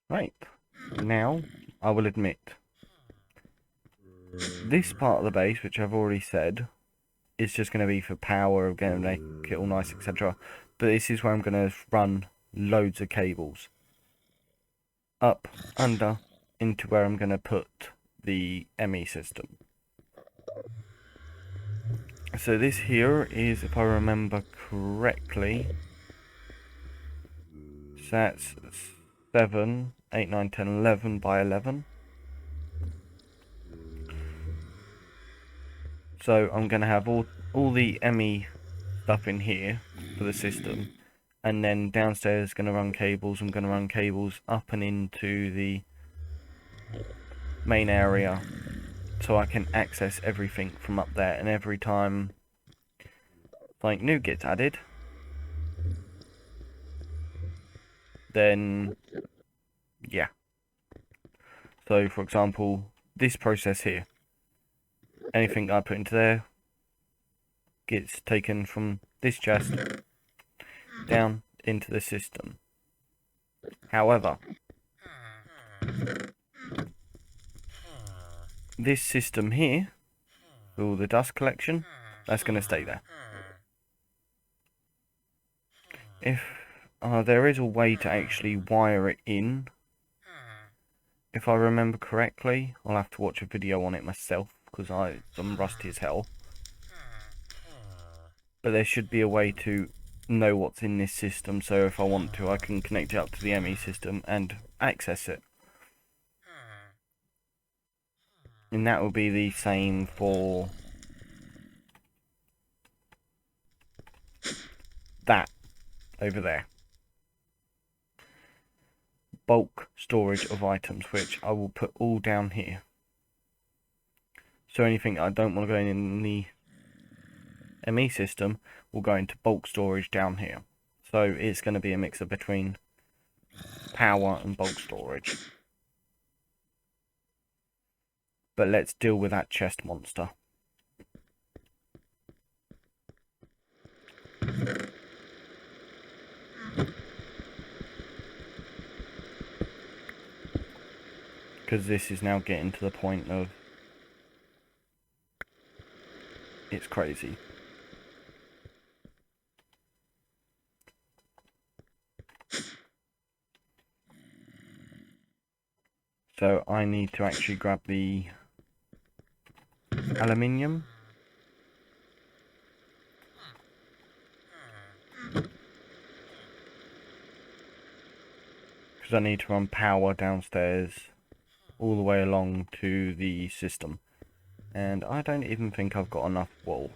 Right. Now, I will admit, this part of the base, which I've already said, is just going to be for power, going to make it all nice, etc. But this is where I'm going to run loads of cables. Up, under, into where I'm going to put the ME system. So this here is, if I remember correctly, so that's 7, 8, 9, 10, 11 by 11. So I'm going to have all the ME stuff in here for the system. And then downstairs going to run cables. I'm going to run cables up and into the main area so I can access everything from up there. And every time something new gets added, then yeah. So for example, this process here, anything I put into there gets taken from this chest down into the system. However, this system here, all the dust collection, that's going to stay there. If there is a way to actually wire it in, if I remember correctly, I'll have to watch a video on it myself because I'm rusty as hell. But there should be a way to know what's in this system, so if I want to, I can connect it up to the ME system and access it. And that will be the same for over there. Bulk storage of items, which I will put all down here. So anything I don't want to go in the ME system will go into bulk storage down here. So it's going to be a mixer between power and bulk storage. But let's deal with that chest monster. Because this is now getting to the point of... it's crazy. So I need to actually grab the aluminium. Because I need to run power downstairs all the way along to the system. And I don't even think I've got enough wool.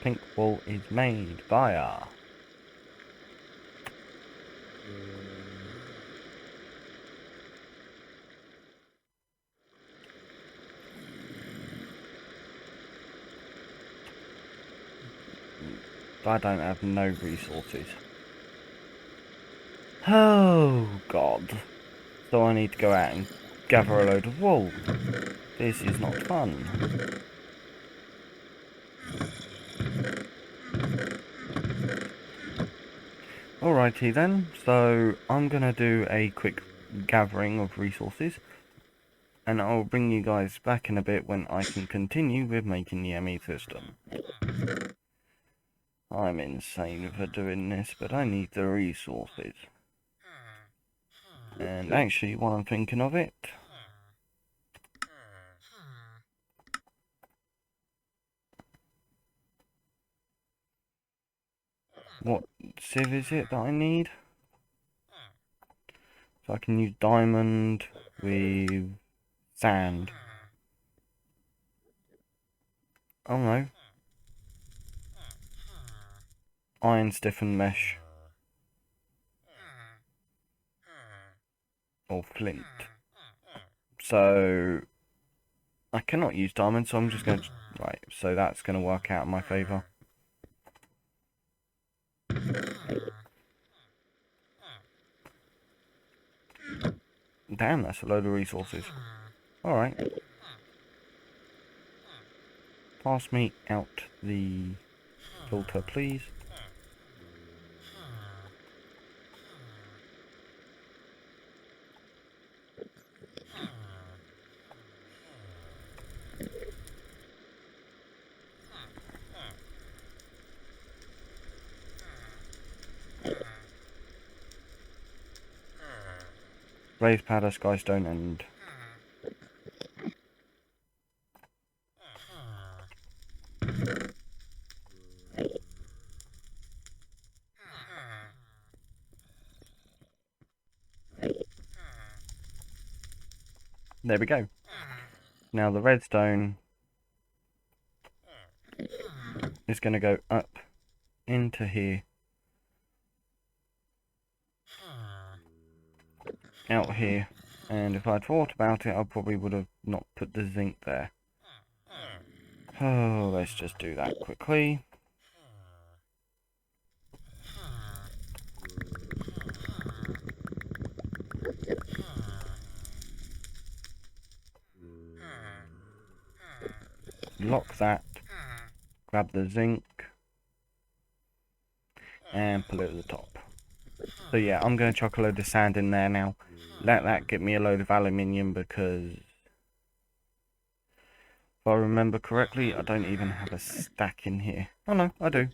Pink wool is made via... I don't have no resources. Oh god. So I need to go out and gather a load of wool. This is not fun. Alrighty then, so I'm gonna do a quick gathering of resources. And I'll bring you guys back in a bit when I can continue with making the ME system. I'm insane for doing this, but I need the resources. And actually, while I'm thinking of it... what sieve is it that I need? So I can use diamond with sand. Oh no. Iron stiffened mesh. Or flint. So I cannot use diamond, so I'm just going to... right, so that's going to work out in my favour. Damn, that's a load of resources. Alright. Pass me out the filter, please. Blaze powder, skystone, and... there we go. Now the redstone is going to go up into here. Out here. And if I'd thought about it, I probably would have not put the zinc there. Oh, let's just do that quickly. Lock that. Grab the zinc. And put it at the top. So yeah, I'm going to chuck a load of sand in there now. Let that get me a load of aluminium because... if I remember correctly, I don't even have a stack in here. Oh no, I do.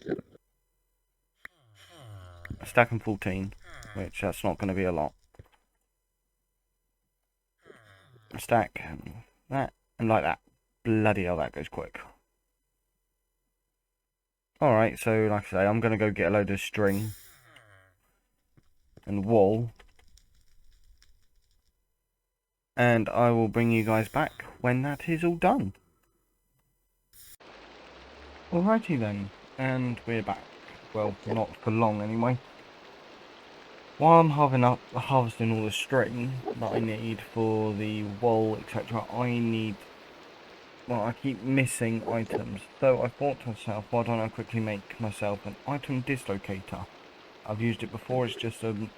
A stack and 14, which that's not going to be a lot. A stack, and that, and like that. Bloody hell, that goes quick. Alright, so like I say, I'm going to go get a load of string and wool. and I will bring you guys back when that is all done. Alrighty then, and we're back. Well, not for long anyway. While I'm harvesting all the string that I need for the wool, etc., I keep missing items. So I thought to myself, why don't I quickly make myself an item dislocator? I've used it before, it's just an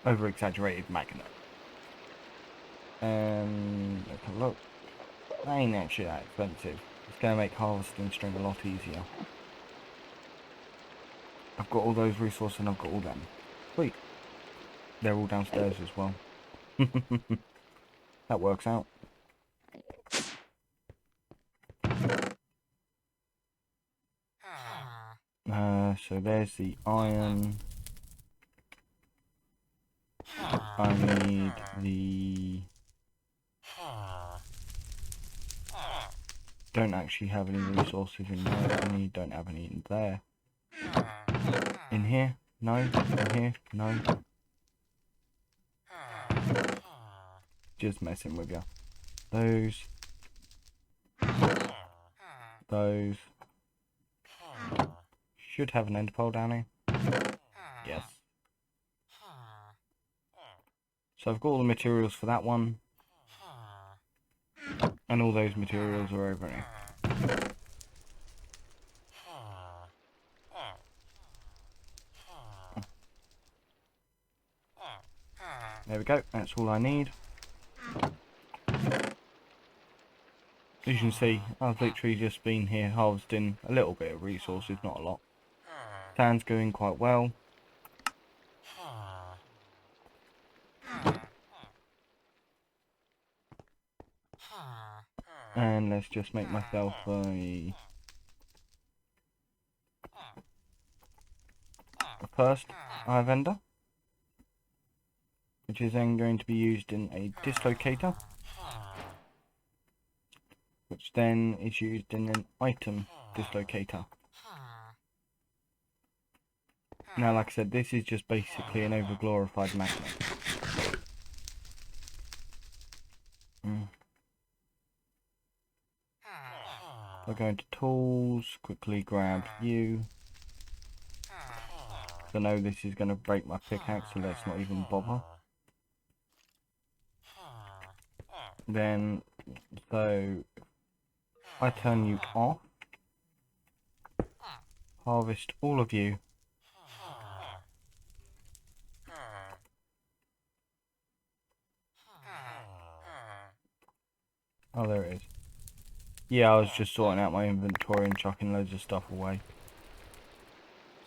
over-exaggerated magnet. And let's have a look. That ain't actually that expensive. It's going to make harvesting string a lot easier. I've got all those resources and I've got all them. Sweet. They're all downstairs as well. That works out. So there's the iron. I need the... Don't actually have any resources in there. Don't have any in there. In here? No. In here? No. Just messing with you. Those. Those. Should have an ender pearl down here. Yes. So I've got all the materials for that one. And all those materials are over here. There we go, that's all I need. As you can see, I've literally just been here harvesting a little bit of resources, not a lot. Sand's going quite well. And let's just make myself a first eye vendor, which is then going to be used in a dislocator, which then is used in an item dislocator. Now, like I said, this is just basically an over-glorified magnet. I'll go into tools, quickly grab you. I know this is going to break my pickaxe, so let's not even bother. Then, so I turn you off, harvest all of you. Oh, there it is. Yeah, I was just sorting out my inventory and chucking loads of stuff away.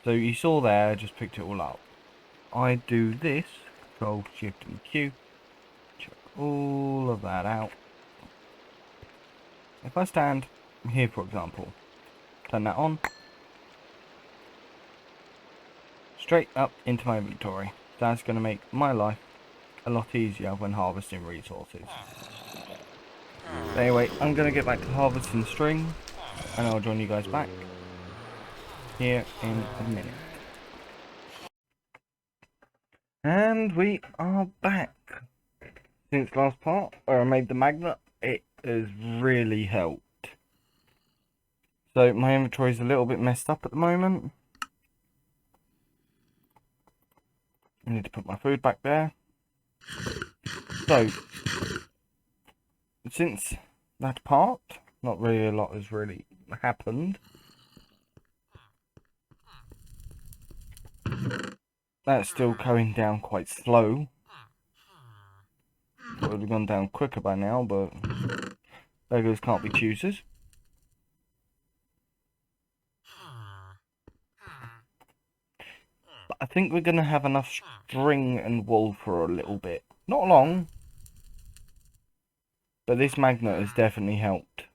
So you saw there, I just picked it all up. I do this, Control, Shift and Q, chuck all of that out. If I stand here, for example, turn that on, straight up into my inventory. That's going to make my life a lot easier when harvesting resources. But anyway, I'm going to get back to harvesting string, and I'll join you guys back here in a minute. And we are back. Since last part, where I made the magnet, it has really helped. So my inventory is a little bit messed up at the moment. I need to put my food back there. So, since that part, not really a lot has really happened. That's still going down quite slow. It would have gone down quicker by now, but beggars can't be choosers. But I think we're going to have enough string and wool for a little bit. Not long, but this magnet has definitely helped.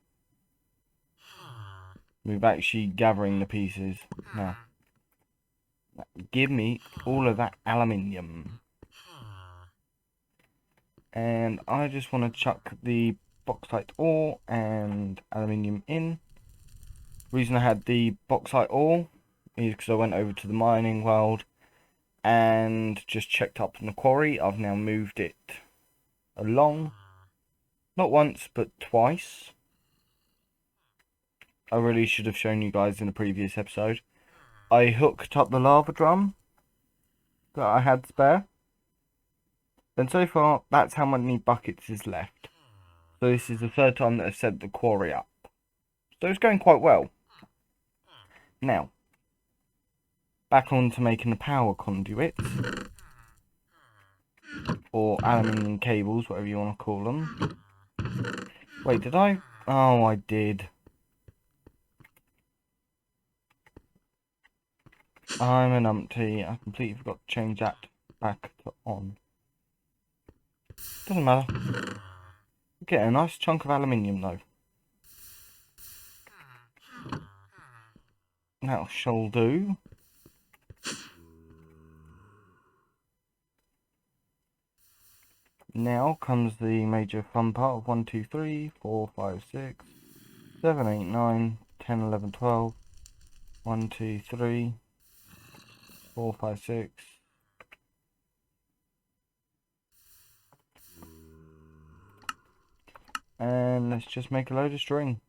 We're actually gathering the pieces now. Give me all of that aluminium. And I just want to chuck the bauxite ore and aluminium in. The reason I had the bauxite ore is because I went over to the mining world and just checked up on the quarry. I've now moved it along. Not once, but twice. I really should have shown you guys in the previous episode. I hooked up the lava drum that I had spare. And so far, that's how many buckets is left. So this is the third time that I've set the quarry up. So it's going quite well. Now, back on to making the power conduits. Or aluminium cables, whatever you want to call them. Wait, did I? Oh, I did. I'm an umpty. I completely forgot to change that back to on. Doesn't matter. Get a nice chunk of aluminium though. That shall do. Now comes the major fun part of 1, 2, 3, 4, 5, 6, 7, 8, 9, 10, 11, 12. 1, 2, 3, 4, 5, 6. And let's just make a load of string.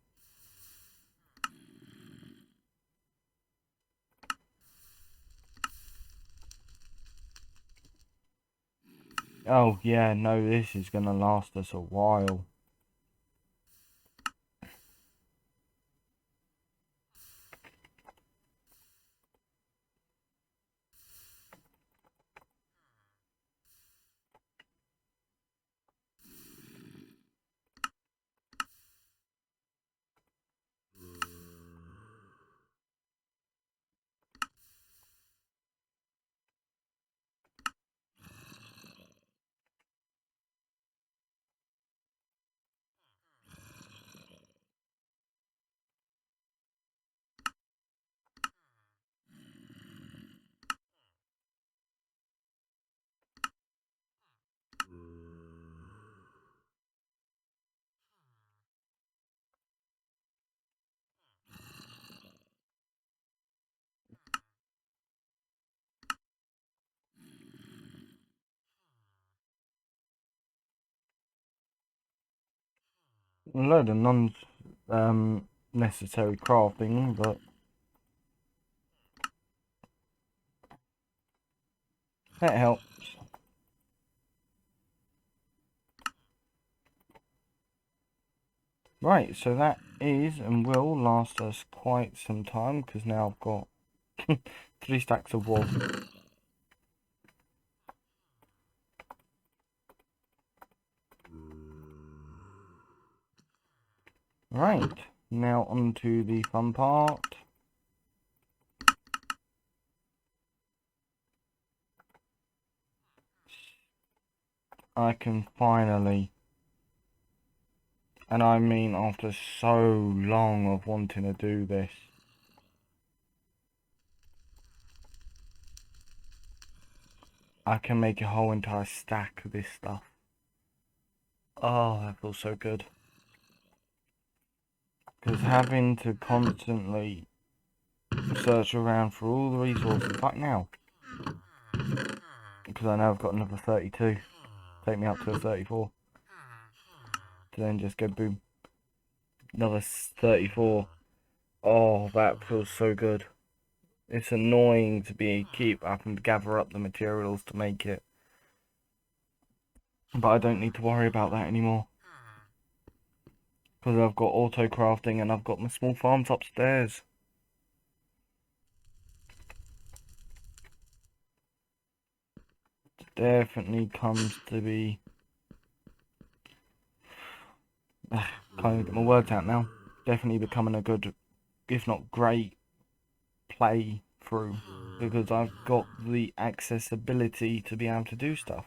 Oh yeah, no, this is gonna last us a while. A load of necessary crafting, but that helps. Right, so that is and will last us quite some time, because now I've got 3 stacks of wool. Right, now on to the fun part. I can finally, and I mean after so long of wanting to do this, I can make a whole entire stack of this stuff. Oh, that feels so good. Because having to constantly search around for all the resources, like now, because I know I've got another 32, take me up to a 34, to then just go boom, another 34. Oh, that feels so good. It's annoying to keep having to gather up the materials to make it, but I don't need to worry about that anymore, because I've got auto crafting and I've got my small farms upstairs. It definitely comes to be can't even get my words out now. Definitely becoming a good, if not great, play through, because I've got the accessibility to be able to do stuff.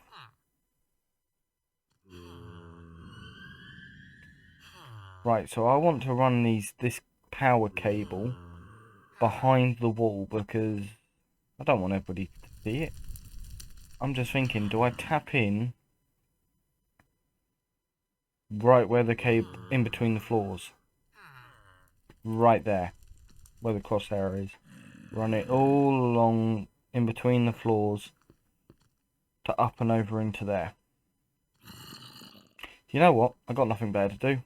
Right, so I want to run this power cable behind the wall, because I don't want everybody to see it. I'm just thinking, do I tap in right where the cable, in between the floors? Right there, where the crosshair is. Run it all along in between the floors to up and over into there. You know what? I got nothing better to do.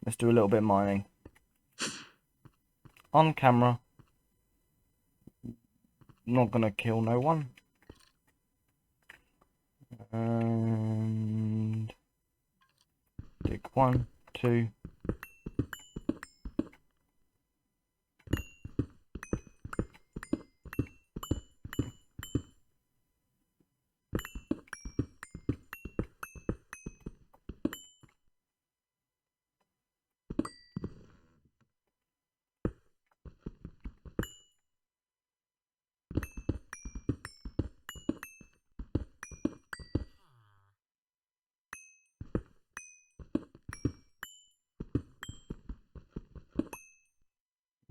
Let's do a little bit of mining. On camera. Not gonna kill no one. And dig 1, 2.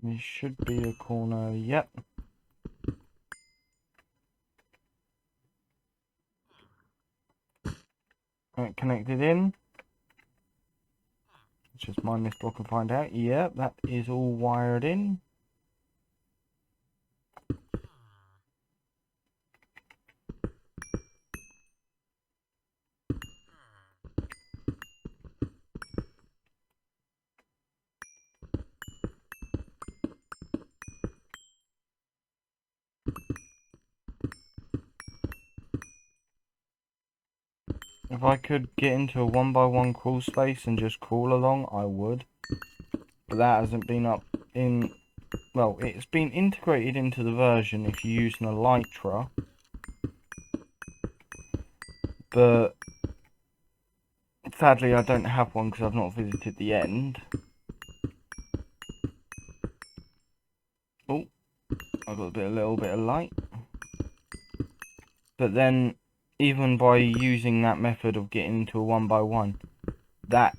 There should be a corner. Yep. Right, connected in. Let's just mine this block and find out. Yep, that is all wired in. If I could get into a 1x1 crawl space and just crawl along, I would. But that hasn't been up in... Well, it's been integrated into the version if you're using a Elytra. But sadly I don't have one because I've not visited the end. Oh, I got a little bit of light. But then, even by using that method of getting into a 1x1, that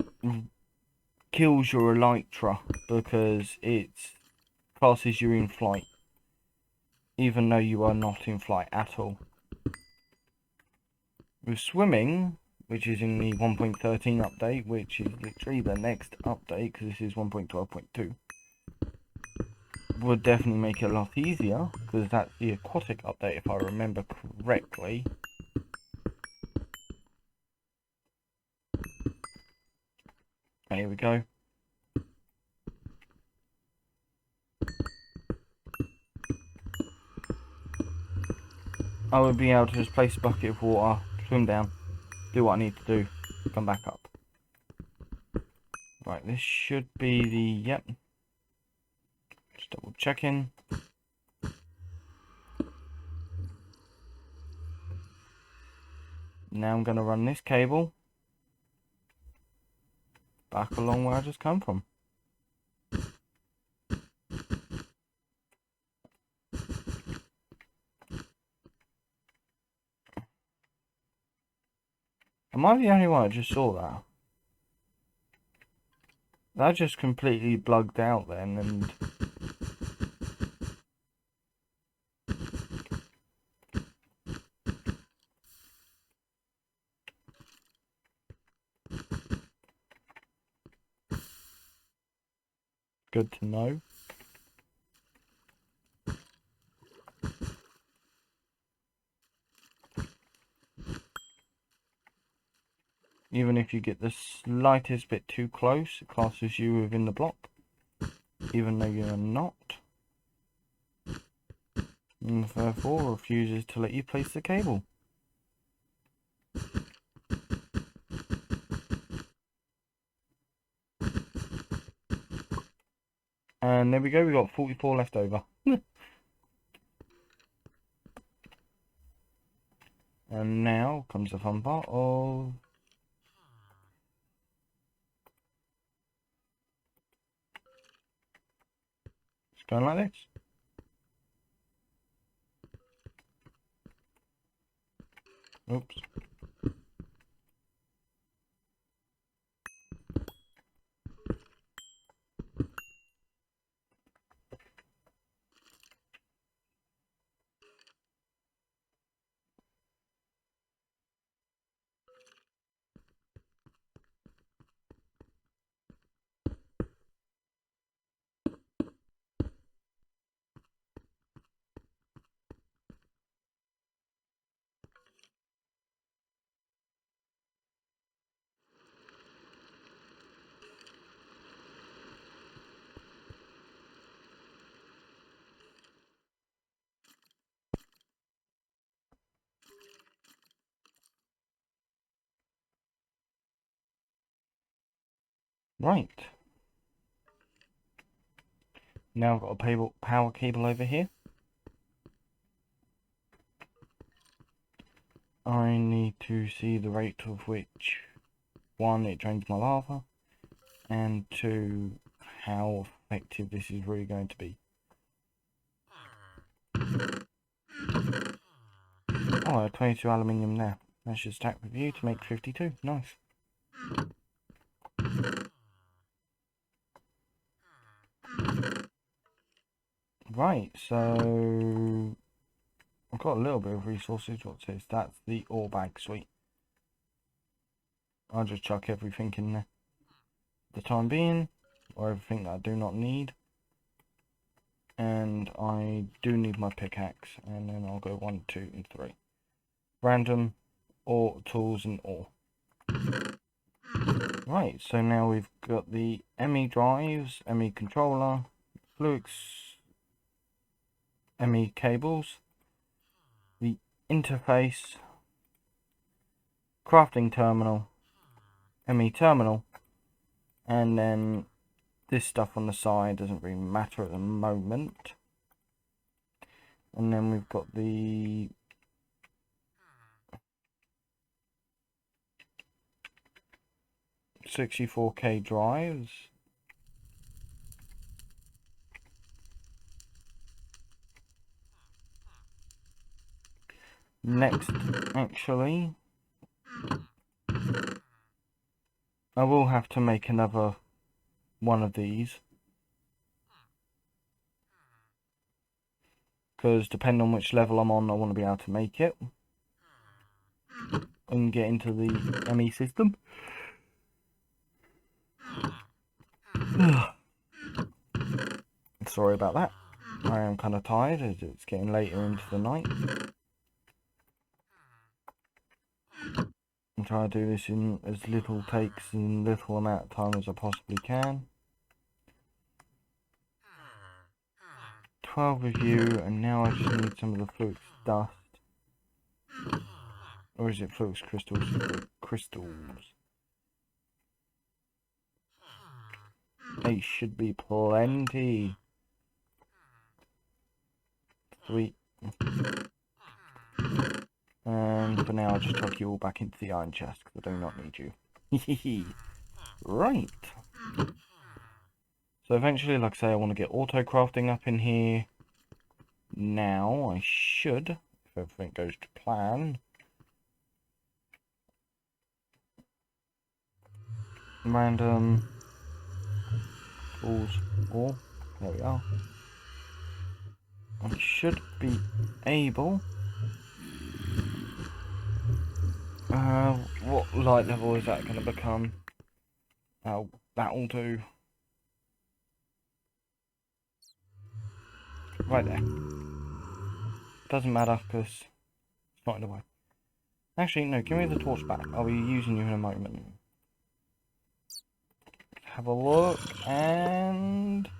kills your Elytra because it classes you in flight, even though you are not in flight at all. With swimming, which is in the 1.13 update, which is literally the next update because this is 1.12.2, would definitely make it a lot easier because that's the aquatic update if I remember correctly. Here we go. I would be able to just place a bucket of water, swim down, do what I need to do, come back up. Right, this should be the, yep. Just double checking. Now I'm going to run this cable back along where I just come from. Am I the only one that just saw that? That just completely plugged out then, and good to know. Even if you get the slightest bit too close, it classes you within the block, even though you're not. And therefore refuses to let you place the cable. And there we go, we got 44 left over. And now comes the fun part of... It's going like this. Oops. Right. Now I've got a power cable over here. I need to see the rate of which, one, it drains my lava, and two, how effective this is really going to be. Oh, 22 aluminium there. That should stack with you to make 52. Nice. Right, so I've got a little bit of resources. What's this? That's the ore bag. Sweet. I'll just chuck everything in there for the time being, or everything that I do not need. And I do need my pickaxe, and then I'll go 1, 2, and 3. Random, ore, tools, and ore. Right, so now we've got the ME drives, ME controller, Flux, ME cables, the interface, crafting terminal, ME terminal, and then this stuff on the side doesn't really matter at the moment. And then we've got the .64K drives. Next, actually, I will have to make another one of these, because depending on which level I'm on, I want to be able to make it and get into the ME system. Sorry about that. I am kind of tired as it's getting later into the night. I'm trying to do this in as little takes and little amount of time as I possibly can. 12 of you, and now I just need some of the flux dust. Or is it flux crystals? Crystals. They should be plenty. Sweet. And for now, I'll just chuck you all back into the iron chest because I do not need you. Right. So eventually, like I say, I want to get auto crafting up in here. Now I should, if everything goes to plan. Random tools. Or there we are. I should be able. What light level is that going to become? Oh, that'll do. Right there. Doesn't matter because it's not in the way. Actually, no, give me the torch back. I'll be using you in a moment. Have a look, and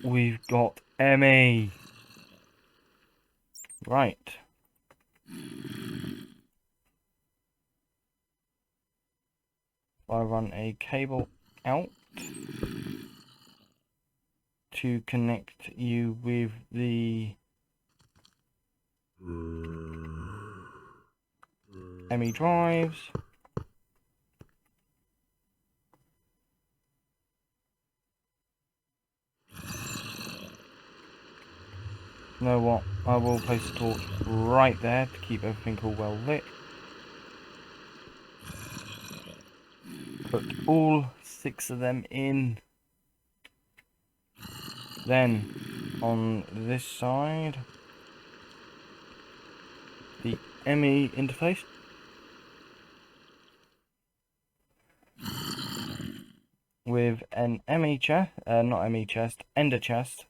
we've got ME. Right. I run a cable out to connect you with the ME drives. You know what? I will place a torch right there to keep everything all well lit. Put all 6 of them in. Then on this side, the ME interface. With an ME chest, not ME chest, ender chest.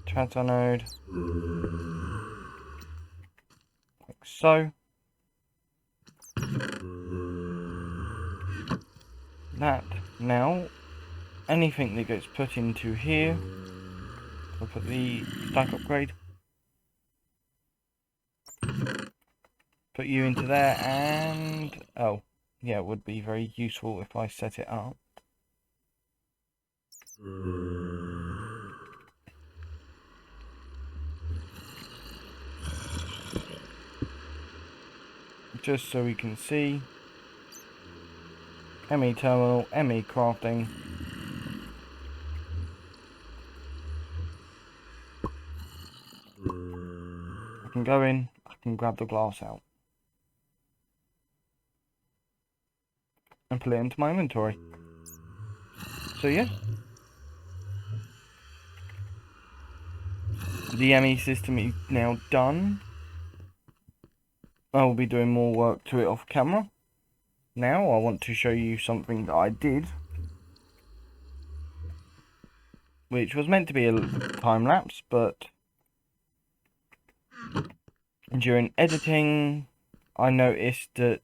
Transfer node. Like so. that. Now, anything that gets put into here, I'll put the stack upgrade. Put you into there, and oh, yeah, it would be very useful if I set it up. Just so we can see. ME terminal, ME crafting. I can go in, I can grab the glass out. And put it into my inventory. So yeah. The ME system is now done. I will be doing more work to it off camera. Now I want to show you something that I did, which was meant to be a time lapse, but during editing I noticed that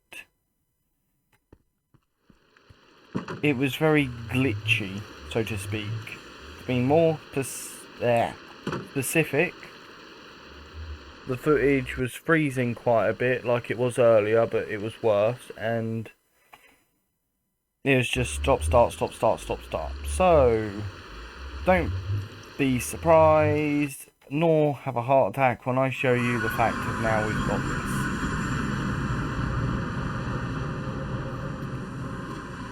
it was very glitchy, so to speak. To be more specific, the footage was freezing quite a bit like it was earlier, but it was worse, and it was just stop, start, stop, start, stop, start. So, don't be surprised, nor have a heart attack when I show you the fact of now we've got this.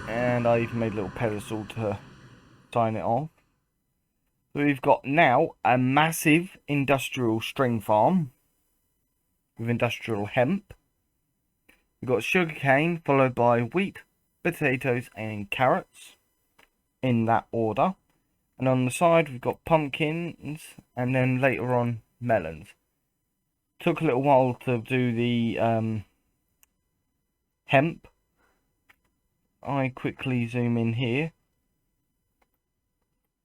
And I even made a little pedestal to sign it off. So we've got now a massive industrial string farm with industrial hemp. We've got sugarcane, followed by wheat, potatoes and carrots, in that order. And on the side we've got pumpkins, and then later on melons. Took a little while to do the hemp. I quickly zoom in here.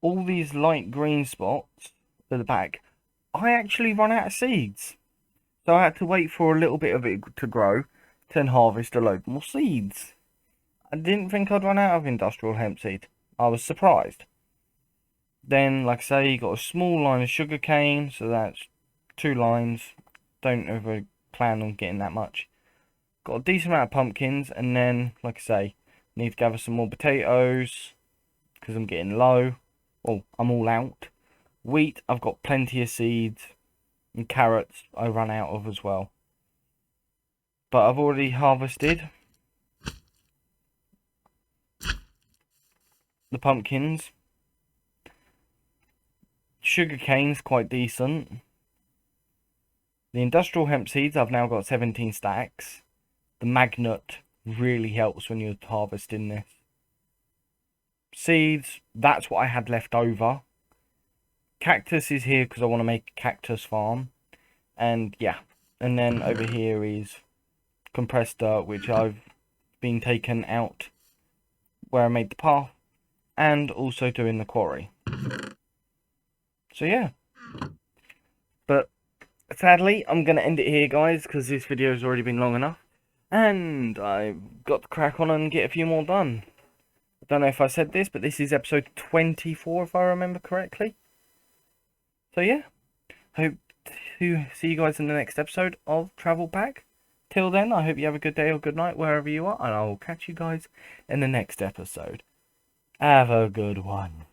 All these light green spots at the back, I actually run out of seeds. So I had to wait for a little bit of it to grow, to then harvest a load more seeds. I didn't think I'd run out of industrial hemp seed. I was surprised. Then, like I say, you got a small line of sugarcane, so that's 2 lines. Don't ever plan on getting that much. Got a decent amount of pumpkins, and then, like I say, need to gather some more potatoes, because I'm getting low. Well, I'm all out. Wheat, I've got plenty of seeds. And carrots, I run out of as well. But I've already harvested the pumpkins. Sugarcane's quite decent. The industrial hemp seeds, I've now got 17 stacks. The magnet really helps when you're harvesting this. Seeds, that's what I had left over. Cactus is here because I want to make a cactus farm. And yeah, and then over here is compressed dirt, which I've been taken out where I made the path, and also doing the quarry. So yeah, but sadly I'm going to end it here, guys, because this video has already been long enough, and I've got to crack on and get a few more done. I don't know if I said this, but this is episode 24 if I remember correctly. So yeah, hope to see you guys in the next episode of Travel Pack. Till then, I hope you have a good day or good night wherever you are, and I will catch you guys in the next episode. Have a good one.